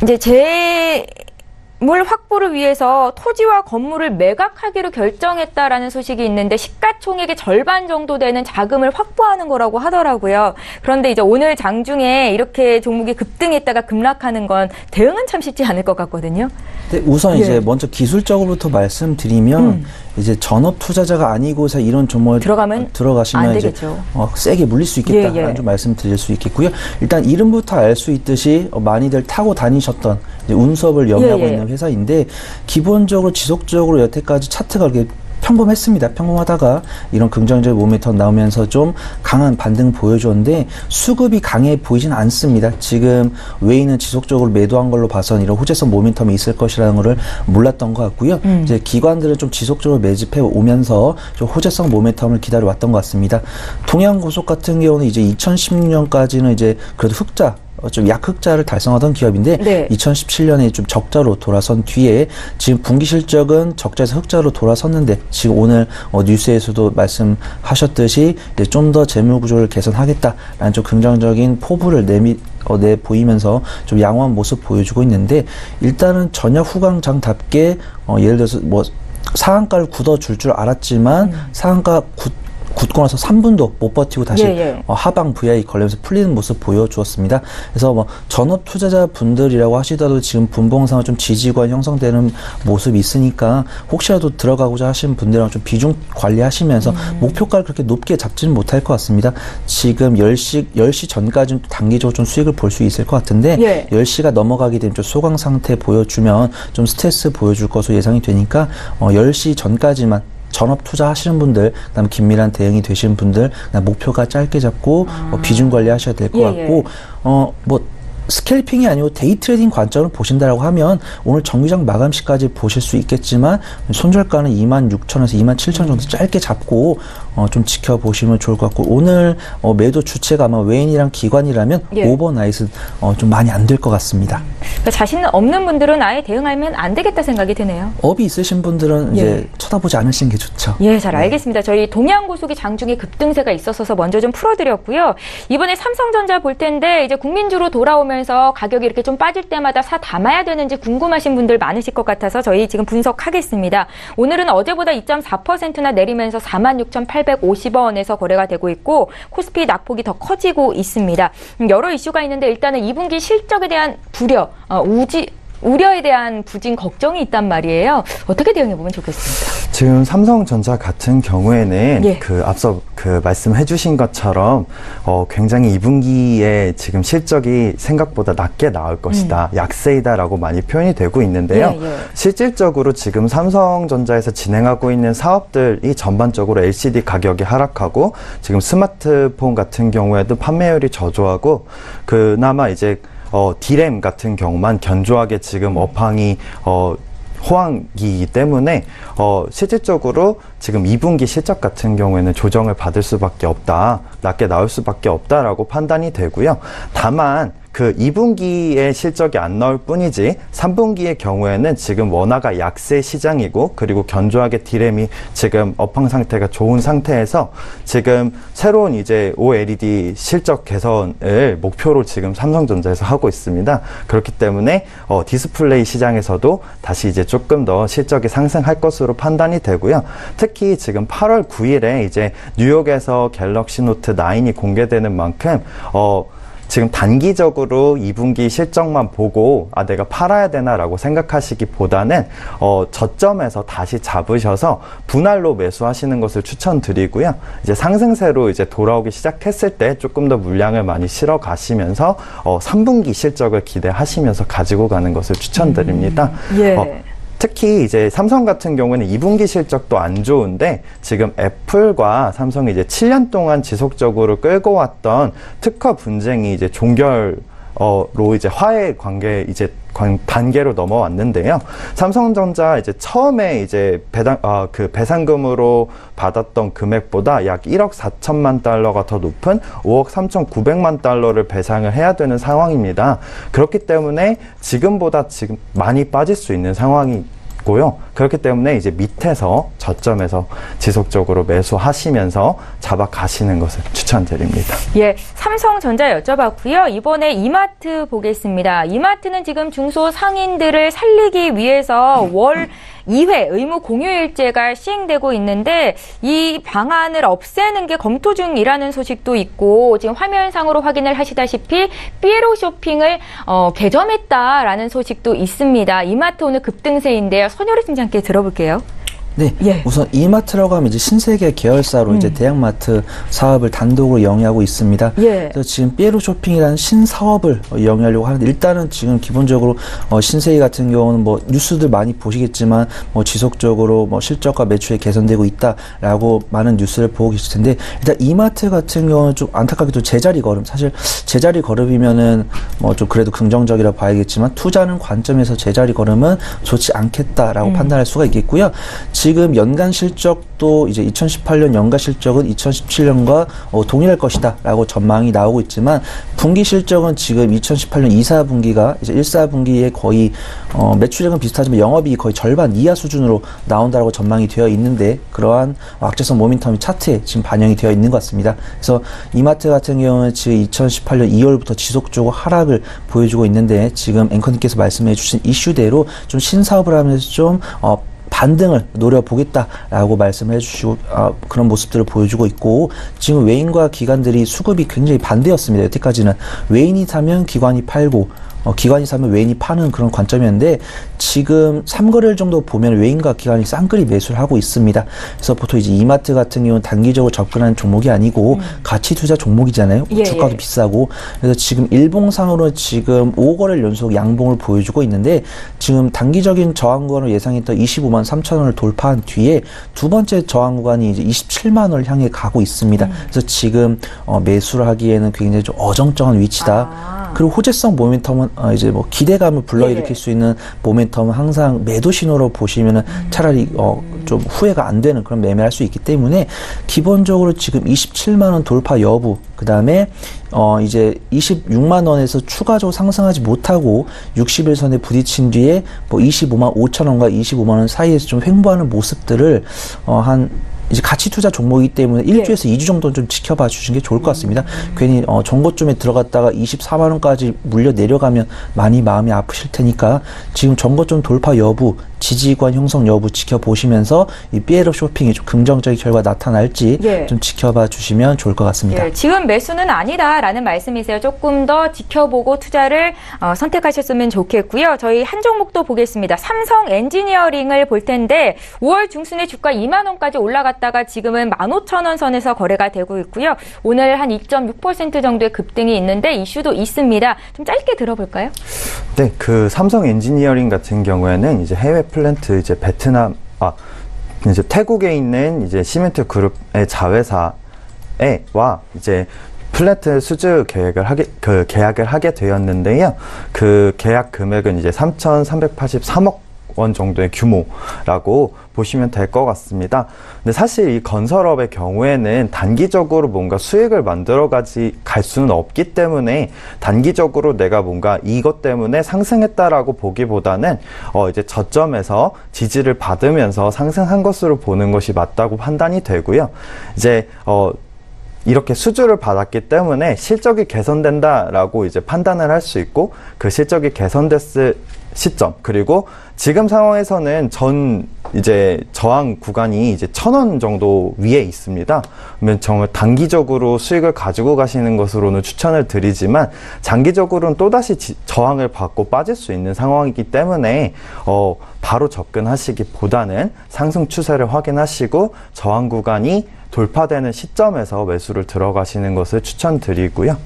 이제 재물 확보를 위해서 토지와 건물을 매각하기로 결정했다라는 소식이 있는데 시가총액의 절반 정도 되는 자금을 확보하는 거라고 하더라고요. 그런데 이제 오늘 장중에 이렇게 종목이 급등했다가 급락하는 건 대응은 참 쉽지 않을 것 같거든요. 네, 우선 이제 먼저 기술적으로부터 말씀드리면 이제 전업 투자자가 아니고서 이런 종목을 들어가시면 이제 세게 물릴 수 있겠다라는 좀 말씀드릴 수 있겠고요. 일단 이름부터 알 수 있듯이 많이들 타고 다니셨던 이제 운수업을 영위하고 있는 회사인데 기본적으로 지속적으로 여태까지 차트가 그렇게 평범했습니다. 평범하다가 이런 긍정적 모멘텀 나오면서 좀 강한 반등 보여줬는데 수급이 강해 보이진 않습니다. 지금 외인은 지속적으로 매도한 걸로 봐선 이런 호재성 모멘텀이 있을 것이라는 것을 몰랐던 것 같고요. 이제 기관들은 좀 지속적으로 매집해 오면서 좀 호재성 모멘텀을 기다려왔던 것 같습니다. 동양고속 같은 경우는 이제 2016년까지는 이제 그래도 흑자 좀 약흑자를 달성하던 기업인데 2017년에 좀 적자로 돌아선 뒤에 지금 분기 실적은 적자에서 흑자로 돌아섰는데 지금 오늘 뉴스에서도 말씀하셨듯이 좀 더 재무 구조를 개선하겠다라는 좀 긍정적인 포부를 내보이면서 좀 양호한 모습 보여주고 있는데 일단은 전략 후광장답게 예를 들어서 상한가를 굳어줄 줄 알았지만 상한가 굳고 나서 3분도 못 버티고 다시 하방 VI 걸리면서 풀리는 모습 보여주었습니다. 그래서 전업 투자자 분들이라고 하시더라도 지금 분봉상으로 좀 지지관 형성되는 모습이 있으니까 혹시라도 들어가고자 하시는 분들이랑 좀 비중 관리하시면서 목표가를 그렇게 높게 잡지는 못할 것 같습니다. 지금 10시 전까지는 단기적으로 좀 수익을 볼 수 있을 것 같은데 10시가 넘어가게 되면 좀 소강 상태 보여주면 좀 스트레스 보여줄 것으로 예상이 되니까 10시 전까지만 전업 투자하시는 분들, 그다음에 긴밀한 대응이 되시는 분들, 목표가 짧게 잡고 비중 관리하셔야 될 것 같고, 스캘핑이 아니고 데이 트레이딩 관점을 보신다라고 하면 오늘 정규장 마감 시까지 보실 수 있겠지만 손절가는 26,000원에서 27,000원 정도 짧게 잡고 좀 지켜보시면 좋을 것 같고 오늘 매도 주체가 아마 외인이랑 기관이라면 예. 오버나잇은 좀 많이 안 될 것 같습니다. 그러니까 자신 없는 분들은 아예 대응하면 안 되겠다 생각이 드네요. 업이 있으신 분들은 예. 이제 쳐다보지 않으시는 게 좋죠. 예, 잘 알겠습니다. 저희 동양고속이 장중에 급등세가 있었어서 먼저 좀 풀어드렸고요. 이번에 삼성전자 볼 텐데 이제 국민주로 돌아오면서 가격이 이렇게 좀 빠질 때마다 사 담아야 되는지 궁금하신 분들 많으실 것 같아서 저희 지금 분석하겠습니다. 오늘은 어제보다 2.4%나 내리면서 46,850원에서 거래가 되고 있고 코스피 낙폭이 더 커지고 있습니다. 여러 이슈가 있는데 일단은 2분기 실적에 대한 우려에 대한 부진 걱정이 있단 말이에요. 어떻게 대응해보면 좋겠습니까? 지금 삼성전자 같은 경우에는 예. 앞서 말씀해 주신 것처럼 굉장히 2분기에 지금 실적이 생각보다 낮게 나올 것이다. 약세이다라고 많이 표현이 되고 있는데요. 예. 실질적으로 지금 삼성전자에서 진행하고 있는 사업들이 전반적으로 LCD 가격이 하락하고 지금 스마트폰 같은 경우에도 판매율이 저조하고 그나마 이제 D램 같은 경우만 견조하게 지금 업황이 호황기이기 때문에 실질적으로 지금 2분기 실적 같은 경우에는 조정을 받을 수밖에 없다, 낮게 나올 수밖에 없다라고 판단이 되고요. 다만 그 2분기에 실적이 안 나올 뿐이지 3분기의 경우에는 지금 원화가 약세 시장이고 그리고 견조하게 D램이 지금 업황 상태가 좋은 상태에서 지금 새로운 이제 OLED 실적 개선을 목표로 지금 삼성전자에서 하고 있습니다. 그렇기 때문에 디스플레이 시장에서도 다시 이제 조금 더 실적이 상승할 것으로 판단이 되고요. 특히 지금 8월 9일에 이제 뉴욕에서 갤럭시 노트 9이 공개되는 만큼 지금 단기적으로 2분기 실적만 보고 내가 팔아야 되나라고 생각하시기보다는 저점에서 다시 잡으셔서 분할로 매수하시는 것을 추천드리고요. 이제 상승세로 이제 돌아오기 시작했을 때 조금 더 물량을 많이 실어 가시면서 3분기 실적을 기대하시면서 가지고 가는 것을 추천드립니다. 예. 특히 이제 삼성 같은 경우는 2분기 실적도 안 좋은데 지금 애플과 삼성이 이제 7년 동안 지속적으로 끌고 왔던 특허 분쟁이 이제 종결로 이제 화해 관계 이제 단계로 넘어왔는데요. 삼성전자 이제 처음에 이제 배상금으로 받았던 금액보다 약 1억 4천만 달러가 더 높은 5억 3,900만 달러를 배상을 해야 되는 상황입니다. 그렇기 때문에 지금보다 지금 많이 빠질 수 있는 상황이 고요. 그렇기 때문에 이제 밑에서 저점에서 지속적으로 매수하시면서 잡아가시는 것을 추천드립니다. 예, 삼성전자 여쭤봤고요. 이번에 이마트 보겠습니다. 이마트는 지금 중소상인들을 살리기 위해서 월 2회 의무 공휴일제가 시행되고 있는데 이 방안을 없애는 게 검토 중이라는 소식도 있고 지금 화면상으로 확인을 하시다시피 삐에로 쇼핑을 개점했다라는 소식도 있습니다. 이마트 오늘 급등세인데요. 손여래 팀장께 들어볼게요. 네, 예. 우선 이마트라고 하면 이제 신세계 계열사로 이제 대형마트 사업을 단독으로 영위하고 있습니다. 예. 그래서 지금 삐에로 쇼핑이라는 신사업을 영위하려고 하는데 일단은 지금 기본적으로 신세계 같은 경우는 뭐 뉴스들 많이 보시겠지만 뭐 지속적으로 뭐 실적과 매출이 개선되고 있다라고 많은 뉴스를 보고 계실 텐데 일단 이마트 같은 경우는 좀 안타깝게도 제자리 걸음, 사실 제자리 걸음이면은 뭐 좀 그래도 긍정적이라 봐야겠지만 투자하는 관점에서 제자리 걸음은 좋지 않겠다라고 판단할 수가 있겠고요. 지금 연간 실적도 이제 2018년 연간 실적은 2017년과 동일할 것이다라고 전망이 나오고 있지만 분기 실적은 지금 2018년 2, 4분기가 이제 1, 4분기에 거의 매출액은 비슷하지만 영업이익이 거의 절반 이하 수준으로 나온다라고 전망이 되어 있는데 그러한 악재성 모멘텀이 차트에 지금 반영이 되어 있는 것 같습니다. 그래서 이마트 같은 경우는 지금 2018년 2월부터 지속적으로 하락을 보여주고 있는데 지금 앵커님께서 말씀해 주신 이슈대로 좀 신사업을 하면서 좀 반등을 노려보겠다라고 말씀을 해주시고 그런 모습들을 보여주고 있고 지금 외인과 기관들이 수급이 굉장히 반대였습니다. 여태까지는 외인이 사면 기관이 팔고 기관이 사면 외인이 파는 그런 관점이었는데 지금 3거래일 정도 보면 외인과 기관이 쌍끌이 매수를 하고 있습니다. 그래서 보통 이제 이마트 같은 경우는 단기적으로 접근하는 종목이 아니고 가치 투자 종목이잖아요. 예, 주가도 예. 비싸고 그래서 지금 일봉상으로 지금 5거래일 연속 양봉을 보여주고 있는데 지금 단기적인 저항 구간으로 예상했던 25만 3천 원을 돌파한 뒤에 두 번째 저항 구간이 이제 27만 원을 향해 가고 있습니다. 그래서 지금 매수를 하기에는 굉장히 좀 어정쩡한 위치다. 그리고 호재성 모멘텀은 이제 뭐 기대감을 불러일으킬 수 있는 모멘텀은 항상 매도 신호로 보시면은 차라리 좀 후회가 안 되는 그런 매매할 수 있기 때문에 기본적으로 지금 27만 원 돌파 여부, 그 다음에 이제 26만 원에서 추가적으로 상승하지 못하고 60일선에 부딪힌 뒤에 뭐 25만 5천 원과 25만 원 사이에서 좀 횡보하는 모습들을 이제 가치 투자 종목이기 때문에 1주에서 2주 정도는 좀 지켜봐 주시는 게 좋을 것 같습니다. 괜히 정고점에 들어갔다가 24만 원까지 물려 내려가면 많이 마음이 아프실 테니까 지금 정고점 돌파 여부, 지지관 형성 여부 지켜보시면서 이 피에로 쇼핑이 좀 긍정적인 결과 나타날지 좀 지켜봐 주시면 좋을 것 같습니다. 지금 매수는 아니다라는 말씀이세요. 조금 더 지켜보고 투자를 선택하셨으면 좋겠고요. 저희 한 종목도 보겠습니다. 삼성 엔지니어링을 볼 텐데 5월 중순에 주가 2만 원까지 올라갔다가 지금은 15,000원 선에서 거래가 되고 있고요. 오늘 한 2.6% 정도의 급등이 있는데 이슈도 있습니다. 좀 짧게 들어볼까요? 네, 그 삼성 엔지니어링 같은 경우에는 이제 해외 플랜트 이제 이제 태국에 있는 이제 시멘트 그룹의 자회사와 이제 플랜트 수주 계약을 하게 되었는데요. 그 계약 금액은 이제 3,383억 원 정도의 규모라고 보시면 될 것 같습니다. 근데 사실 이 건설업의 경우에는 단기적으로 뭔가 수익을 만들어 갈 수는 없기 때문에 단기적으로 내가 뭔가 이것 때문에 상승했다라고 보기보다는 이제 저점에서 지지를 받으면서 상승한 것으로 보는 것이 맞다고 판단이 되고요. 이제 이렇게 수주를 받았기 때문에 실적이 개선된다라고 이제 판단을 할 수 있고, 그 실적이 개선됐을 시점, 그리고 지금 상황에서는 이제 저항 구간이 이제 1,000원 정도 위에 있습니다. 그러면 정말 단기적으로 수익을 가지고 가시는 것으로는 추천을 드리지만, 장기적으로는 또다시 저항을 받고 빠질 수 있는 상황이기 때문에 바로 접근하시기보다는 상승 추세를 확인하시고 저항 구간이 돌파되는 시점에서 매수를 들어가시는 것을 추천드리고요.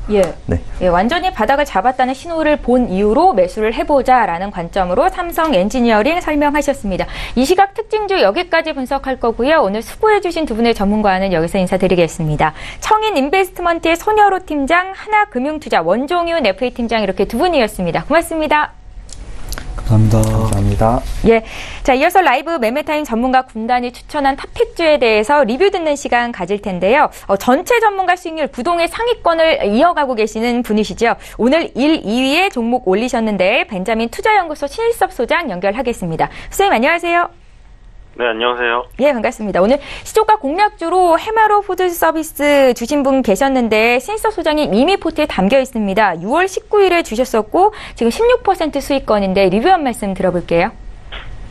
완전히 바닥을 잡았다는 신호를 본 이후로 매수를 해보자라는 관점으로 삼성 엔지니어링 설명하셨습니다. 이 시각 특징주 여기까지 분석할 거고요. 오늘 수고해주신 두 분의 전문가는 여기서 인사드리겠습니다. 청인 인베스트먼트의 손여로 팀장, 하나금융투자 원종윤 FA 팀장, 이렇게 두 분이었습니다. 고맙습니다. 감사합니다. 자, 이어서 라이브 매매타임 전문가 군단이 추천한 탑픽주에 대해서 리뷰 듣는 시간 가질 텐데요. 전체 전문가 수익률 부동의 상위권을 이어가고 계시는 분이시죠. 오늘 1, 2위에 종목 올리셨는데 벤자민 투자연구소 신일섭 소장 연결하겠습니다. 선생님 안녕하세요. 네, 안녕하세요. 반갑습니다. 오늘 시초가 공략주로 해마로 푸드 서비스 주신 분 계셨는데 신일섭 소장이 이미 포트에 담겨 있습니다. 6월 19일에 주셨었고 지금 16% 수익권인데 리뷰 한 말씀 들어볼게요.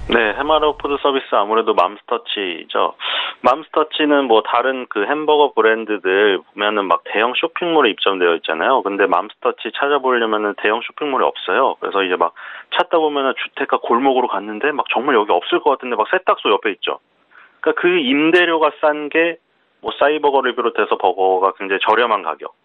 네, 해마로 푸드 서비스 아무래도 맘스터치죠. 맘스터치는 뭐 다른 그 햄버거 브랜드들 보면은 막 대형 쇼핑몰에 입점되어 있잖아요. 근데 맘스터치 찾아보려면은 대형 쇼핑몰이 없어요. 그래서 이제 막 찾다 보면은 주택가 골목으로 갔는데 막 정말 여기 없을 것 같은데 막 세탁소 옆에 있죠. 그러니까 그 임대료가 싼 게 뭐 싸이버거를 비롯해서 버거가 굉장히 저렴한 가격.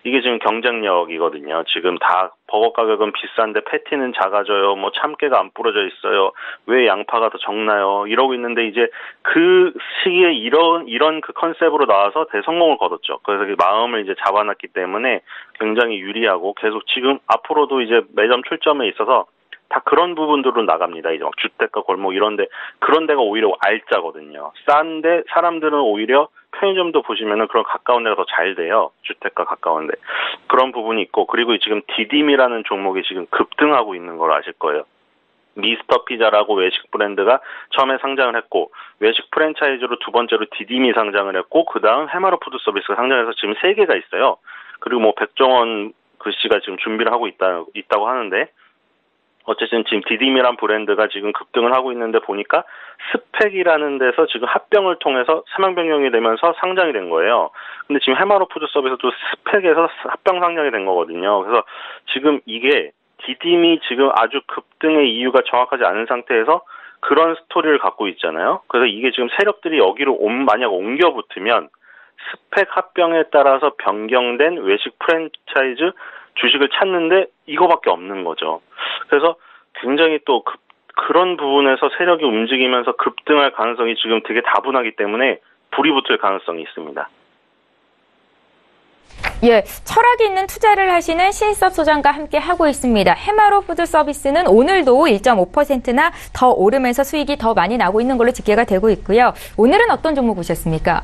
이게 지금 경쟁력이거든요. 지금 다 버거 가격은 비싼데 패티는 작아져요. 뭐 참깨가 안 부러져 있어요. 왜 양파가 더 적나요? 이러고 있는데 이제 그 시기에 이런 그 컨셉으로 나와서 대성공을 거뒀죠. 그래서 그 마음을 이제 잡아놨기 때문에 굉장히 유리하고 계속 지금 앞으로도 이제 매점 출점에 있어서 다 그런 부분들로 나갑니다. 이제 막 주택가 골목 이런데 그런 데가 오히려 알짜거든요. 싼데 사람들은 오히려 편의점도 보시면은 그런 가까운 데가 더 잘 돼요. 주택가 가까운데. 그런 부분이 있고, 그리고 지금 디딤이라는 종목이 지금 급등하고 있는 걸 아실 거예요. 미스터 피자라고 외식 브랜드가 처음에 상장을 했고, 외식 프랜차이즈로 두 번째로 디딤이 상장을 했고, 그 다음 해마로 푸드 서비스가 상장해서 지금 3개가 있어요. 그리고 뭐 백종원 그 씨가 지금 준비를 하고 있다고 하는데, 어쨌든 지금 디딤이란 브랜드가 지금 급등을 하고 있는데 보니까 스펙이라는 데서 지금 합병을 통해서 상장 변경이 되면서 상장이 된 거예요. 근데 지금 해마로 푸드 서비스도 스펙에서 합병 상장이 된 거거든요. 그래서 지금 이게 디딤이 지금 아주 급등의 이유가 정확하지 않은 상태에서 그런 스토리를 갖고 있잖아요. 그래서 이게 지금 세력들이 여기로 만약 옮겨 붙으면 스펙 합병에 따라서 변경된 외식 프랜차이즈 주식을 찾는데 이거밖에 없는 거죠. 그래서 굉장히 또 그런 부분에서 세력이 움직이면서 급등할 가능성이 지금 되게 다분하기 때문에 불이 붙을 가능성이 있습니다. 예, 철학이 있는 투자를 하시는 신인섭 소장과 함께 하고 있습니다. 해마로 푸드 서비스는 오늘도 1.5%나 더 오르면서 수익이 더 많이 나고 있는 걸로 집계가 되고 있고요. 오늘은 어떤 종목 보셨습니까?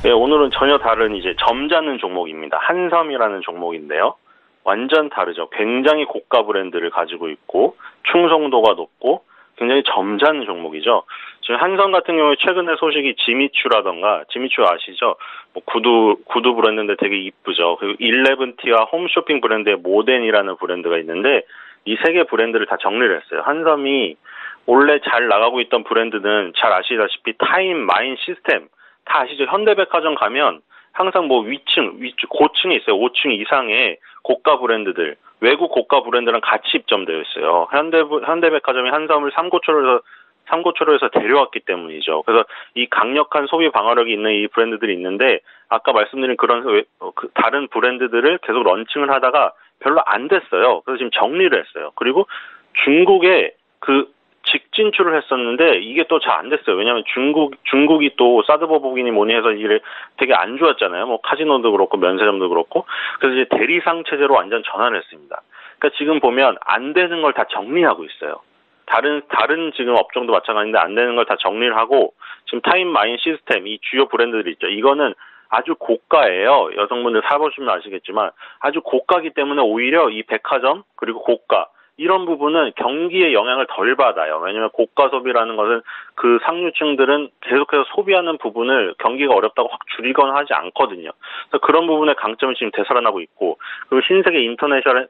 네, 오늘은 전혀 다른 이제 점잖은 종목입니다. 한섬이라는 종목인데요. 완전 다르죠. 굉장히 고가 브랜드를 가지고 있고 충성도가 높고 굉장히 점잖은 종목이죠. 지금 한섬 같은 경우에 최근에 소식이 지미추라던가, 지미추 아시죠? 뭐 구두 브랜드인데 되게 이쁘죠. 그리고 11T와 홈쇼핑 브랜드의 모덴이라는 브랜드가 있는데 이 세 개 브랜드를 다 정리를 했어요. 한섬이 원래 잘 나가고 있던 브랜드는 잘 아시다시피 타임, 마인, 시스템 다 아시죠? 현대백화점 가면 항상 뭐 고층에 있어요. 5층 이상의 고가 브랜드들, 외국 고가 브랜드랑 같이 입점되어 있어요. 현대백화점이 한섬을 삼고초로에서 데려왔기 때문이죠. 그래서 이 강력한 소비 방어력이 있는 이 브랜드들이 있는데 아까 말씀드린 그런 다른 브랜드들을 계속 런칭을 하다가 별로 안 됐어요. 그래서 지금 정리를 했어요. 그리고 중국에 직진출을 했었는데 이게 또 잘 안 됐어요. 왜냐하면 중국이 또 사드 보복이니 뭐니 해서 이게 되게 안 좋았잖아요. 뭐 카지노도 그렇고 면세점도 그렇고. 그래서 이제 대리상 체제로 완전 전환을 했습니다. 그러니까 지금 보면 안 되는 걸 다 정리하고 있어요. 다른 지금 업종도 마찬가지인데 안 되는 걸 다 정리를 하고 지금 타임 마인 시스템 이 주요 브랜드들이 있죠. 이거는 아주 고가예요. 여성분들 사보시면 아시겠지만 아주 고가기 때문에 오히려 이 백화점 그리고 고가 이런 부분은 경기에 영향을 덜 받아요. 왜냐하면 고가 소비라는 것은 그 상류층들은 계속해서 소비하는 부분을 경기가 어렵다고 확 줄이거나 하지 않거든요. 그래서 그런 부분의 강점이 지금 되살아나고 있고 그리고 신세계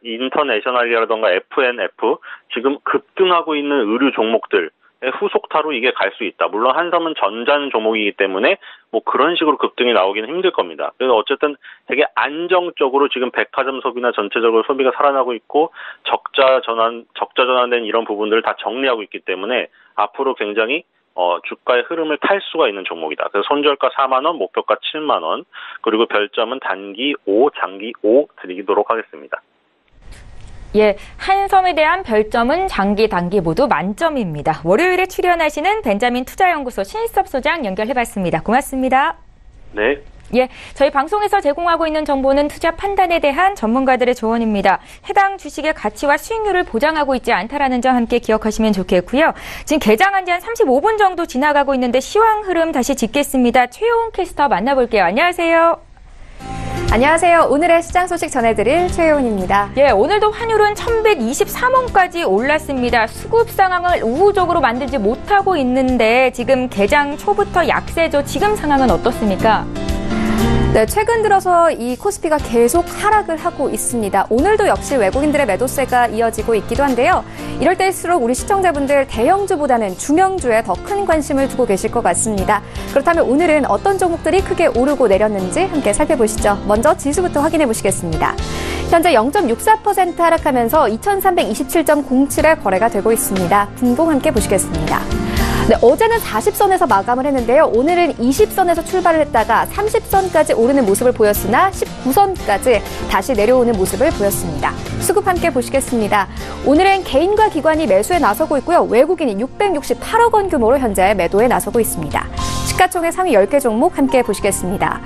인터내셔널이라던가 FNF 지금 급등하고 있는 의류 종목들 후속타로 이게 갈 수 있다. 물론 한섬은 전자는 종목이기 때문에 뭐 그런 식으로 급등이 나오기는 힘들 겁니다. 그래서 어쨌든 되게 안정적으로 지금 백화점 소비나 전체적으로 소비가 살아나고 있고 적자 전환된 이런 부분들을 다 정리하고 있기 때문에 앞으로 굉장히 주가의 흐름을 탈 수가 있는 종목이다. 그래서 손절가 4만 원, 목표가 7만 원, 그리고 별점은 단기 5, 장기 5 드리도록 하겠습니다. 예, 한섬에 대한 별점은 장기, 단기 모두 만점입니다. 월요일에 출연하시는 벤자민 투자연구소 신인섭 소장 연결해봤습니다. 고맙습니다. 네. 예, 저희 방송에서 제공하고 있는 정보는 투자 판단에 대한 전문가들의 조언입니다. 해당 주식의 가치와 수익률을 보장하고 있지 않다라는 점 함께 기억하시면 좋겠고요. 지금 개장한 지 한 35분 정도 지나가고 있는데 시황 흐름 다시 짚겠습니다. 최효은 캐스터 만나볼게요. 안녕하세요. 안녕하세요. 오늘의 시장 소식 전해드릴 최효은입니다. 예, 오늘도 환율은 1123원까지 올랐습니다. 수급 상황을 우호적으로 만들지 못하고 있는데 지금 개장 초부터 약세죠. 지금 상황은 어떻습니까? 네, 최근 들어서 이 코스피가 계속 하락을 하고 있습니다. 오늘도 역시 외국인들의 매도세가 이어지고 있기도 한데요. 이럴 때일수록 우리 시청자분들 대형주보다는 중형주에 더 큰 관심을 두고 계실 것 같습니다. 그렇다면 오늘은 어떤 종목들이 크게 오르고 내렸는지 함께 살펴보시죠. 먼저 지수부터 확인해 보시겠습니다. 현재 0.64% 하락하면서 2327.07에 거래가 되고 있습니다. 분봉 함께 보시겠습니다. 네, 어제는 40선에서 마감을 했는데요. 오늘은 20선에서 출발을 했다가 30선까지 오르는 모습을 보였으나 19선까지 다시 내려오는 모습을 보였습니다. 수급 함께 보시겠습니다. 오늘은 개인과 기관이 매수에 나서고 있고요. 외국인이 668억 원 규모로 현재 매도에 나서고 있습니다. 시가총액 상위 10개 종목 함께 보시겠습니다.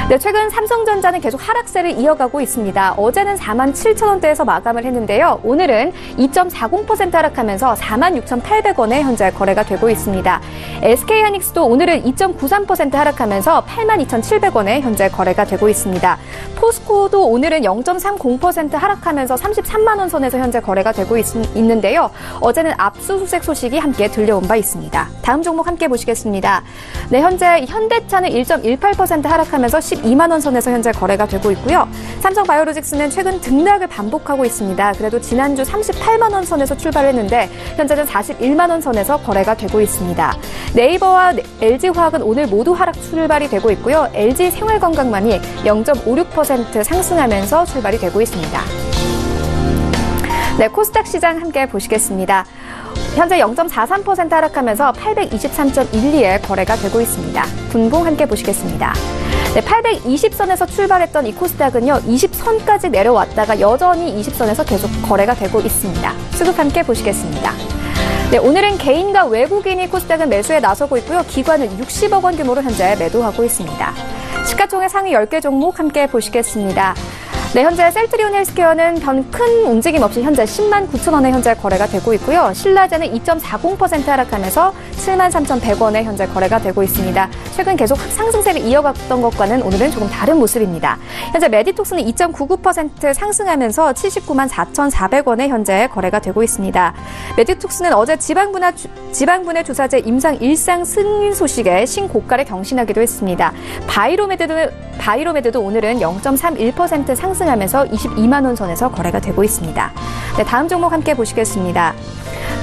네, 최근 삼성전자는 계속 하락세를 이어가고 있습니다. 어제는 47,000원대에서 마감을 했는데요. 오늘은 2.40% 하락하면서 46,800원에 현재 거래가 되고 있습니다. SK하이닉스도 오늘은 2.93% 하락하면서 82,700원에 현재 거래가 되고 있습니다. 포스코도 오늘은 0.30% 하락하면서 33만 원 선에서 현재 거래가 되고 있는데요. 어제는 압수수색 소식이 함께 들려온 바 있습니다. 다음 종목 함께 보시겠습니다. 네, 현재 현대차는 1.18% 하락하면서 12만 원 선에서 현재 거래가 되고 있고요. 삼성바이오로직스는 최근 등락을 반복하고 있습니다. 그래도 지난주 38만 원 선에서 출발했는데 현재는 41만 원 선에서 거래가 되고 있습니다. 네이버와 LG화학은 오늘 모두 하락 출발이 되고 있고요. LG생활건강만이 0.56% 상승하면서 출발이 되고 있습니다. 네, 코스닥 시장 함께 보시겠습니다. 현재 0.43% 하락하면서 823.12에 거래가 되고 있습니다. 분봉 함께 보시겠습니다. 네, 820선에서 출발했던 이 코스닥은요, 20선까지 내려왔다가 여전히 20선에서 계속 거래가 되고 있습니다. 수급 함께 보시겠습니다. 네, 오늘은 개인과 외국인이 코스닥은 매수에 나서고 있고요. 기관은 60억 원 규모로 현재 매도하고 있습니다. 시가총액 상위 10개 종목 함께 보시겠습니다. 네, 현재 셀트리온 헬스케어는 큰 움직임 없이 현재 10만 9천 원에 현재 거래가 되고 있고요. 신라제는 2.40% 하락하면서 7만 3,100원에 현재 거래가 되고 있습니다. 최근 계속 상승세를 이어갔던 것과는 오늘은 조금 다른 모습입니다. 현재 메디톡스는 2.99% 상승하면서 79만 4,400원에 현재 거래가 되고 있습니다. 메디톡스는 어제 지방분해 주사제 임상 일상 승인 소식에 신고가를 경신하기도 했습니다. 바이로메드도 오늘은 0.31% 상승하면서 22만 원 선에서 거래가 되고 있습니다. 네, 다음 종목 함께 보시겠습니다.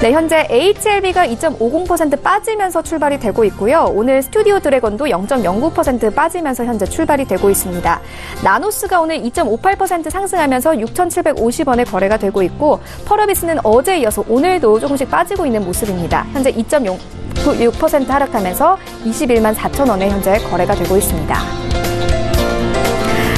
네, 현재 HLB가 2.50% 빠지면서 출발이 되고 있고요. 오늘 스튜디오 드래곤도 0.09% 빠지면서 현재 출발이 되고 있습니다. 나노스가 오늘 2.58% 상승하면서 6,750원에 거래가 되고 있고, 펄어비스는 어제에 이어서 오늘도 조금씩 빠지고 있는 모습입니다. 현재 2.6% 하락하면서 21만 4천 원에 현재 거래가 되고 있습니다.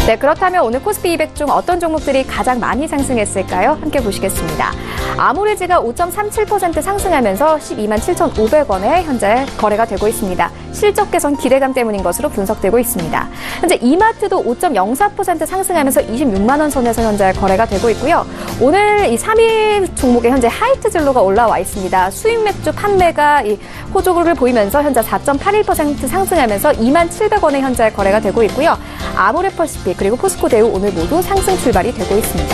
네, 그렇다면 오늘 코스피 200 중 어떤 종목들이 가장 많이 상승했을까요? 함께 보시겠습니다. 아모레지가 5.37% 상승하면서 12만 7,500원에 현재 거래가 되고 있습니다. 실적 개선 기대감 때문인 것으로 분석되고 있습니다. 현재 이마트도 5.04% 상승하면서 26만 원 선에서 현재 거래가 되고 있고요. 오늘 이 3위 종목에 현재 하이트 진로가 올라와 있습니다. 수입 맥주 판매가 호조를 보이면서 현재 4.81% 상승하면서 2만 700원에 현재 거래가 되고 있고요. 아모레퍼시픽 그리고 포스코대우 오늘 모두 상승 출발이 되고 있습니다.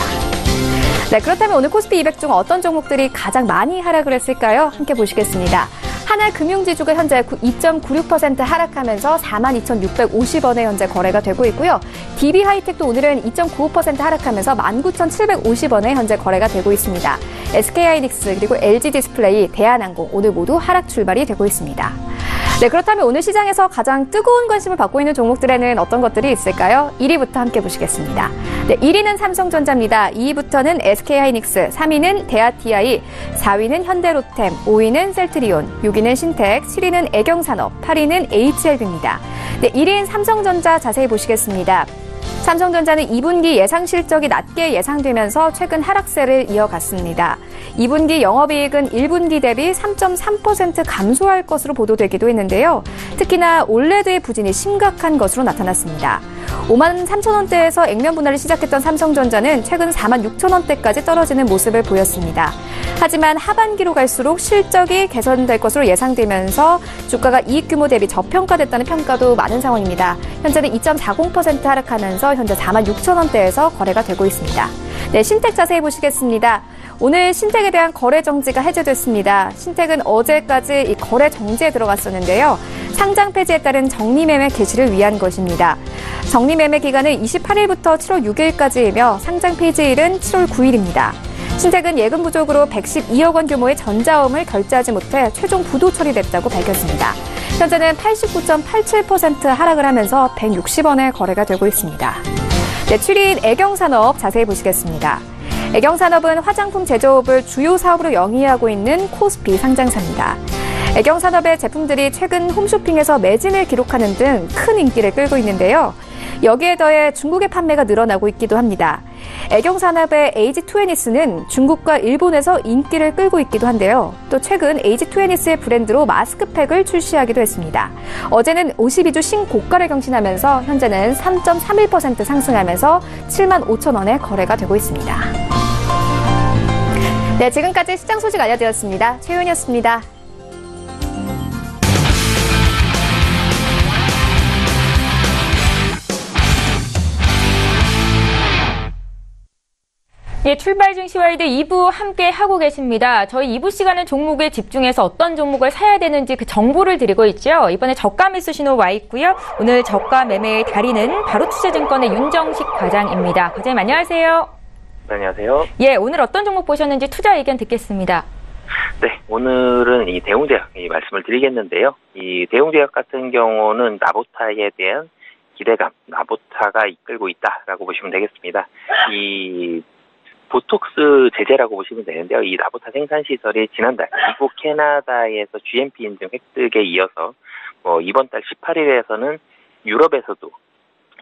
네, 그렇다면 오늘 코스피 200 중 어떤 종목들이 가장 많이 하락을 했을까요? 함께 보시겠습니다. 하나금융지주가 현재 2.96% 하락하면서 42,650원에 현재 거래가 되고 있고요. DB하이텍도 오늘은 2.95% 하락하면서 19,750원에 현재 거래가 되고 있습니다. SK하이닉스 그리고 LG디스플레이, 대한항공 오늘 모두 하락 출발이 되고 있습니다. 네, 그렇다면 오늘 시장에서 가장 뜨거운 관심을 받고 있는 종목들에는 어떤 것들이 있을까요? 1위부터 함께 보시겠습니다. 네, 1위는 삼성전자입니다. 2위부터는 SK하이닉스, 3위는 대하TI, 4위는 현대로템, 5위는 셀트리온, 6위는 신텍, 7위는 애경산업, 8위는 HLB입니다. 네, 1위인 삼성전자 자세히 보시겠습니다. 삼성전자는 2분기 예상 실적이 낮게 예상되면서 최근 하락세를 이어갔습니다. 2분기 영업이익은 1분기 대비 3.3% 감소할 것으로 보도되기도 했는데요. 특히나 올레드의 부진이 심각한 것으로 나타났습니다. 5만 3천 원대에서 액면 분할을 시작했던 삼성전자는 최근 4만 6천 원대까지 떨어지는 모습을 보였습니다. 하지만 하반기로 갈수록 실적이 개선될 것으로 예상되면서 주가가 이익 규모 대비 저평가됐다는 평가도 많은 상황입니다. 현재는 2.40% 하락하면서 현재 4만 6천 원대에서 거래가 되고 있습니다. 네, 신텍 자세히 보시겠습니다. 오늘 신텍에 대한 거래 정지가 해제됐습니다. 신텍은 어제까지 이 거래 정지에 들어갔었는데요. 상장 폐지에 따른 정리매매 개시를 위한 것입니다. 정리매매 기간은 28일부터 7월 6일까지이며 상장 폐지일은 7월 9일입니다. 신텍은 예금 부족으로 112억 원 규모의 전자음을 결제하지 못해 최종 부도 처리됐다고 밝혔습니다. 현재는 89.87% 하락을 하면서 160원에 거래가 되고 있습니다. 네, 7위인 애경산업 자세히 보시겠습니다. 애경산업은 화장품 제조업을 주요 사업으로 영위하고 있는 코스피 상장사입니다. 애경산업의 제품들이 최근 홈쇼핑에서 매진을 기록하는 등 큰 인기를 끌고 있는데요. 여기에 더해 중국의 판매가 늘어나고 있기도 합니다. 애경산업의 에이지투애니스는 중국과 일본에서 인기를 끌고 있기도 한데요. 또 최근 에이지투애니스의 브랜드로 마스크팩을 출시하기도 했습니다. 어제는 52주 신고가를 경신하면서 현재는 3.31% 상승하면서 7만 5천 원에 거래가 되고 있습니다. 네, 지금까지 시장 소식 알려드렸습니다. 최윤이었습니다. 예, 출발 증시와이드 2부 함께 하고 계십니다. 저희 2부 시간은 종목에 집중해서 어떤 종목을 사야 되는지 그 정보를 드리고 있죠. 이번에 저가 매수 신호 와 있고요. 오늘 저가 매매의 달인은 바로투자증권의 윤정식 과장입니다. 과장님 안녕하세요. 네, 안녕하세요. 예, 오늘 어떤 종목 보셨는지 투자 의견 듣겠습니다. 네, 오늘은 이 대웅제약 말씀을 드리겠는데요. 이 대웅제약 같은 경우는 나보타에 대한 기대감, 나보타가 이끌고 있다라고 보시면 되겠습니다. 이 보톡스 제재라고 보시면 되는데요. 이 나보타 생산 시설이 지난달 미국, 캐나다에서 GMP 인증 획득에 이어서 이번 달 18일에서는 유럽에서도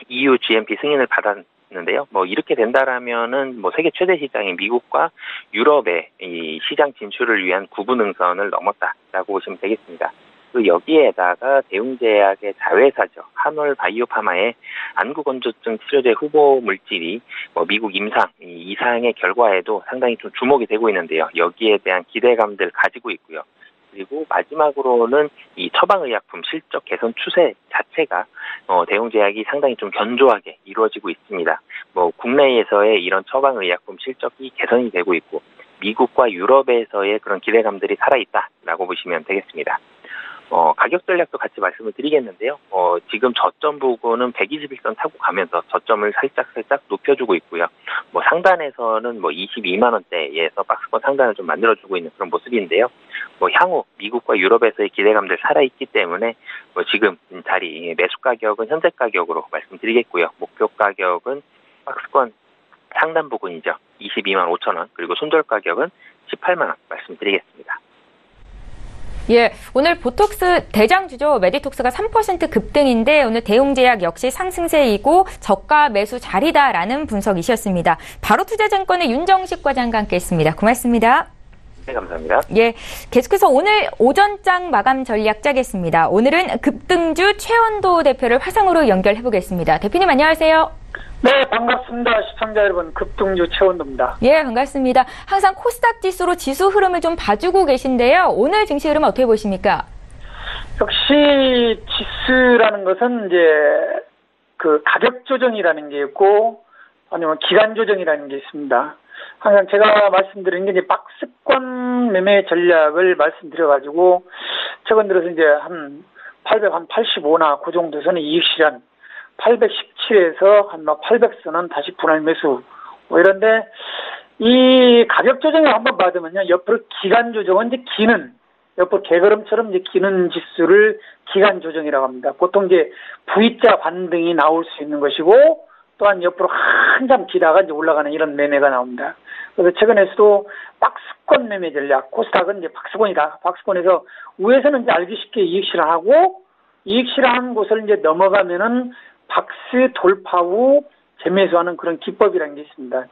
EU GMP 승인을 받았는데요. 이렇게 된다라면은 세계 최대 시장인 미국과 유럽의 이 시장 진출을 위한 구분 능선을 넘었다라고 보시면 되겠습니다. 그 여기에다가 대웅제약의 자회사죠. 한올바이오파마의 안구건조증 치료제 후보 물질이 미국 임상 이상의 결과에도 상당히 좀 주목이 되고 있는데요. 여기에 대한 기대감들 가지고 있고요. 그리고 마지막으로는 이 처방의약품 실적 개선 추세 자체가 대웅제약이 상당히 좀 견조하게 이루어지고 있습니다. 국내에서의 이런 처방의약품 실적이 개선이 되고 있고 미국과 유럽에서의 그런 기대감들이 살아있다라고 보시면 되겠습니다. 가격 전략도 같이 말씀을 드리겠는데요. 지금 저점 부근은 121선 타고 가면서 저점을 살짝 높여주고 있고요. 상단에서는 22만 원대에서 박스권 상단을 좀 만들어주고 있는 그런 모습인데요. 향후 미국과 유럽에서의 기대감들 살아있기 때문에 지금 자리 매수 가격은 현재 가격으로 말씀드리겠고요. 목표 가격은 박스권 상단 부근이죠. 22만 5천 원 그리고 손절 가격은 18만 원 말씀드리겠습니다. 예, 오늘 보톡스 대장주죠. 메디톡스가 3% 급등인데 오늘 대웅제약 역시 상승세이고 저가 매수 자리다라는 분석이셨습니다. 바로투자증권의 윤정식 과장과 함께했습니다. 고맙습니다. 네, 감사합니다. 예, 계속해서 오늘 오전장 마감 전략 짜겠습니다. 오늘은 급등주 최원도 대표를 화상으로 연결해보겠습니다. 대표님 안녕하세요. 네, 반갑습니다. 시청자 여러분, 급등주 최원도입니다. 예, 반갑습니다. 항상 코스닥 지수로 지수 흐름을 좀 봐주고 계신데요. 오늘 증시 흐름 어떻게 보십니까? 역시 지수라는 것은 이제 그 가격 조정이라는 게 있고 아니면 기간 조정이라는 게 있습니다. 항상 제가 말씀드린 게 이제 박스권 매매 전략을 말씀드려가지고 최근 들어서 이제 한 885나 그 정도 선의 이익 실현 817에서 한 800선은 다시 분할 매수 이런데 이 가격 조정을 한번 받으면요 옆으로 기간 조정은 이제 기는 옆으로 개걸음처럼 이제 기는 지수를 기간 조정이라고 합니다. 보통 이제 V자 반등이 나올 수 있는 것이고 또한 옆으로 한참 기다가 이제 올라가는 이런 매매가 나옵니다. 그래서 최근에서도 박스권 매매 전략 코스닥은 이제 박스권이다. 박스권에서 위에서는 이제 알기 쉽게 이익 실현하고 이익 실현한 곳을 이제 넘어가면은 박스 돌파 후 재매수하는 그런 기법이라는 게 있습니다.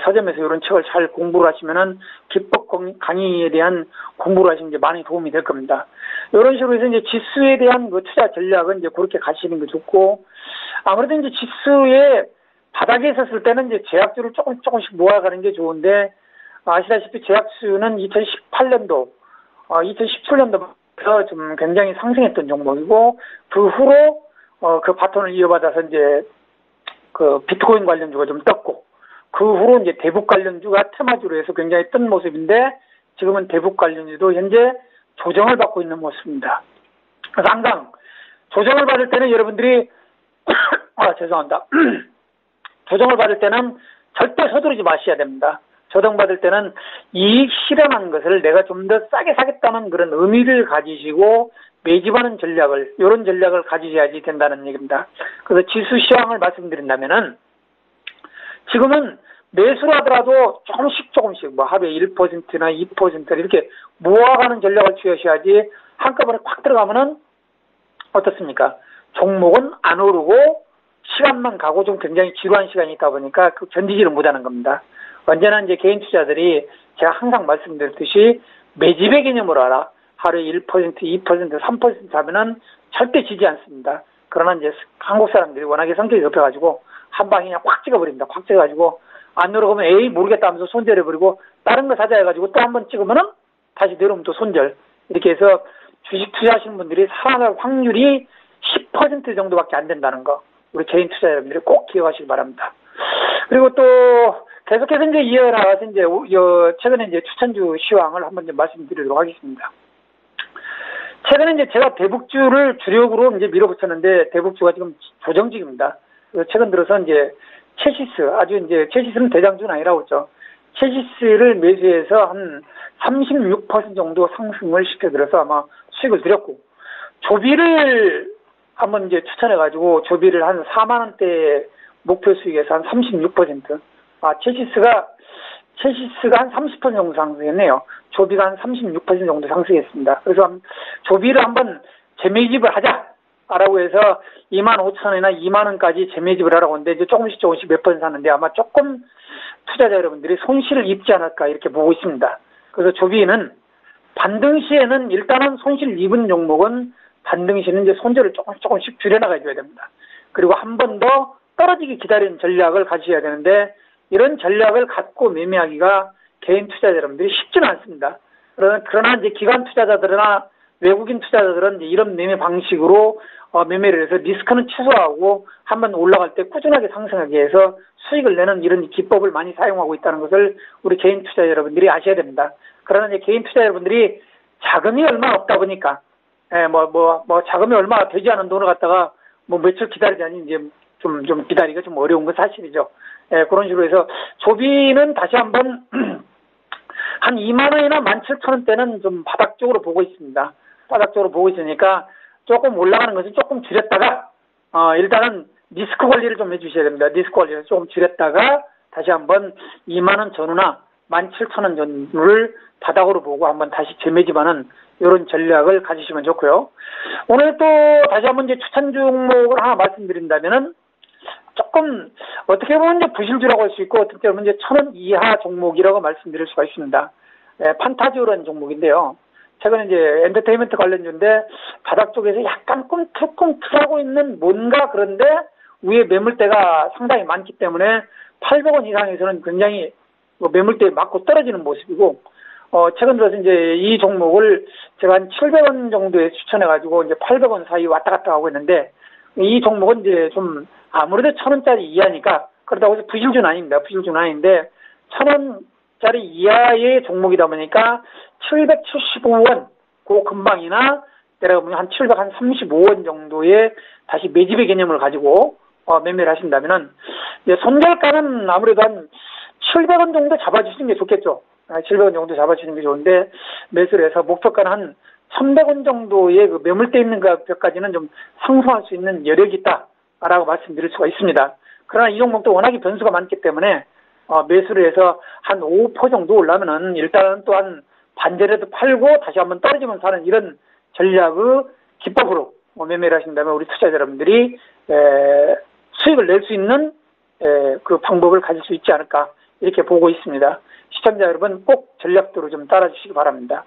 서점에서 이런 책을 잘 공부를 하시면은 기법 강의에 대한 공부를 하시는 게 많이 도움이 될 겁니다. 이런 식으로 해서 이제 지수에 대한 그 투자 전략은 이제 그렇게 가시는 게 좋고 아무래도 이제 지수에 바닥에 있었을 때는 이제 제약주를 조금씩 모아가는 게 좋은데 아시다시피 제약주는 2018년도, 2017년도부터 좀 굉장히 상승했던 종목이고 그 후로 그 바톤을 이어받아서 이제 그 비트코인 관련주가 좀 떴고 그 후로 이제 대북 관련주가 테마주로 해서 굉장히 뜬 모습인데 지금은 대북 관련주도 현재 조정을 받고 있는 모습입니다. 그래서 항상 조정을 받을 때는 여러분들이 죄송합니다. 조정을 받을 때는 절대 서두르지 마셔야 됩니다. 조정받을 때는 이익 실현한 것을 내가 좀 더 싸게 사겠다는 그런 의미를 가지시고 매집하는 전략을, 이런 전략을 가지셔야지 된다는 얘기입니다. 그래서 지수 시황을 말씀드린다면은 지금은 매수를 하더라도 조금씩 하루에 1%나 2% 이렇게 모아가는 전략을 취하셔야지 한꺼번에 꽉 들어가면은 어떻습니까? 종목은 안 오르고 시간만 가고 좀 굉장히 지루한 시간이 있다 보니까 그 견디지를 못하는 겁니다. 언제나 이제 개인 투자들이 제가 항상 말씀드렸듯이 매집의 개념으로 알아. 하루에 1%, 2%, 3% 하면은 절대 지지 않습니다. 그러나 이제 한국 사람들이 워낙에 성격이 급해가지고 한 방에 그냥 꽉 찍어버립니다. 꽉 찍어가지고 안 내려가면 에이 모르겠다 하면서 손절해버리고 다른 거 사자 해가지고 또 한 번 찍으면은 다시 내려오면 또 손절. 이렇게 해서 주식 투자하시는 분들이 살아날 확률이 10% 정도밖에 안 된다는 거. 우리 개인 투자 여러분들이 꼭 기억하시기 바랍니다. 그리고 또 계속해서 이제 이어나가서 이제 최근에 이제 추천주 시황을 한번 좀 말씀드리도록 하겠습니다. 최근에 이제 제가 대북주를 주력으로 이제 밀어붙였는데 대북주가 지금 조정 중입니다. 최근 들어서 이제 체시스, 아주 이제 체시스는 대장주는 아니라고 했죠. 체시스를 매수해서 한 36% 정도 상승을 시켜드려서 아마 수익을 드렸고, 조비를 한번 이제 추천해가지고 조비를 한 4만원대 목표 수익에서 한 36%. 체시스가 한 30% 정도 상승했네요. 조비가 한 36% 정도 상승했습니다. 그래서 조비를 한번 재매집을 하자라고 해서 25,000원이나 2만원까지 재매집을 하라고 하는데 이제 조금씩 몇 번 샀는데 아마 조금 투자자 여러분들이 손실을 입지 않을까 이렇게 보고 있습니다. 그래서 조비는 반등 시에는 일단은 손실 입은 종목은 반등 시에는 이제 손절을 조금씩 줄여나가줘야 됩니다. 그리고 한 번 더 떨어지기 기다리는 전략을 가지셔야 되는데 이런 전략을 갖고 매매하기가 개인 투자자 여러분들이 쉽지는 않습니다. 그러나 이제 기관 투자자들이나 외국인 투자자들은 이제 이런 매매 방식으로 매매를 해서 리스크는 최소화하고 한번 올라갈 때 꾸준하게 상승하기 위해서 수익을 내는 이런 기법을 많이 사용하고 있다는 것을 우리 개인 투자자 여러분들이 아셔야 됩니다. 그러나 이제 개인 투자자 여러분들이 자금이 얼마 없다 보니까 자금이 얼마 되지 않은 돈을 갖다가 며칠 기다리자니 이제 좀 기다리기가 좀 어려운 건 사실이죠. 그런 식으로 해서 소비는 다시 한번 한 2만 원이나 17,000원대는 좀 바닥 쪽으로 보고 있습니다. 바닥 쪽으로 보고 있으니까 조금 올라가는 것은 조금 줄였다가 일단은 리스크 관리를 좀 해주셔야 됩니다. 리스크 관리를 조금 줄였다가 다시 한번 2만 원 전후나 17,000원 전후를 바닥으로 보고 한번 다시 재매집하는 이런 전략을 가지시면 좋고요. 오늘 또 다시 한번 이제 추천 종목을 하나 말씀드린다면은 조금 어떻게 보면 이제 부실주라고 할 수 있고 어떻게 보면 이제 1,000원 이하 종목이라고 말씀드릴 수가 있습니다. 판타지오라는 종목인데요. 최근에 이제 엔터테인먼트 관련주인데 바닥 쪽에서 약간 꿈틀꿈틀하고 있는 뭔가 그런데 위에 매물대가 상당히 많기 때문에 800원 이상에서는 굉장히 매물대에 맞고 떨어지는 모습이고 최근 들어서 이제 이 종목을 제가 한 700원 정도에 추천해가지고 이제 800원 사이 왔다 갔다 하고 있는데 이 종목은 이제 좀 아무래도 1,000원짜리 이하니까 그렇다고 해서 부실주는 아닙니다. 부실주는 아닌데 1,000원짜리 이하의 종목이다 보니까 775원 그 근방이나 내가 보면 한 735원 정도의 다시 매집의 개념을 가지고 매매를 하신다면은 손절가는 아무래도 한 700원 정도 잡아주시는 게 좋겠죠. 700원 정도 잡아주시는 게 좋은데 매수를 해서 목표가는 한 1,100원 정도의 그 매물대 있는 가격까지는 좀 상승할 수 있는 여력이 있다라고 말씀드릴 수가 있습니다. 그러나 이 종목도 워낙에 변수가 많기 때문에 매수를 해서 한 5% 정도 올라면은 일단은 또 한 반절에도 팔고 다시 한번 떨어지면 사는 이런 전략의 기법으로 매매를 하신다면 우리 투자자 여러분들이 수익을 낼 수 있는 그 방법을 가질 수 있지 않을까 이렇게 보고 있습니다. 시청자 여러분 꼭 전략도로 좀 따라주시기 바랍니다.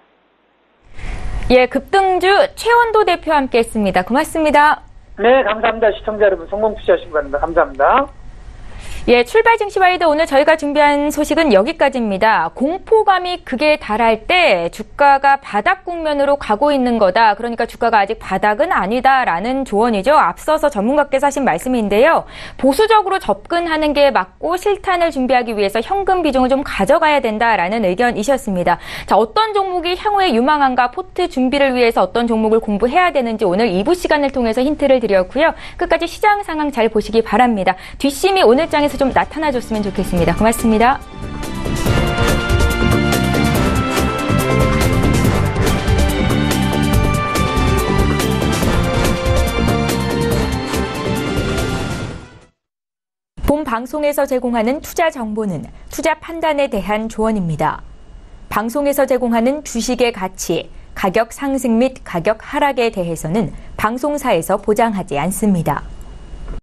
예, 급등주 최원도 대표와 함께했습니다. 고맙습니다. 네, 감사합니다. 시청자 여러분 성공 투자하시기 바랍니다. 감사합니다. 예, 출발 증시와이드 오늘 저희가 준비한 소식은 여기까지입니다. 공포감이 극에 달할 때 주가가 바닥 국면으로 가고 있는 거다. 그러니까 주가가 아직 바닥은 아니다라는 조언이죠. 앞서서 전문가께서 하신 말씀인데요. 보수적으로 접근하는 게 맞고 실탄을 준비하기 위해서 현금 비중을 좀 가져가야 된다라는 의견이셨습니다. 자, 어떤 종목이 향후에 유망한가 포트 준비를 위해서 어떤 종목을 공부해야 되는지 오늘 2부 시간을 통해서 힌트를 드렸고요. 끝까지 시장 상황 잘 보시기 바랍니다. 뒷심이 오늘 장에서 좀 나타나줬으면 좋겠습니다. 고맙습니다. 본 방송에서 제공하는 투자 정보는 투자 판단에 대한 조언입니다. 방송에서 제공하는 주식의 가치, 가격 상승 및 가격 하락에 대해서는 방송사에서 보장하지 않습니다.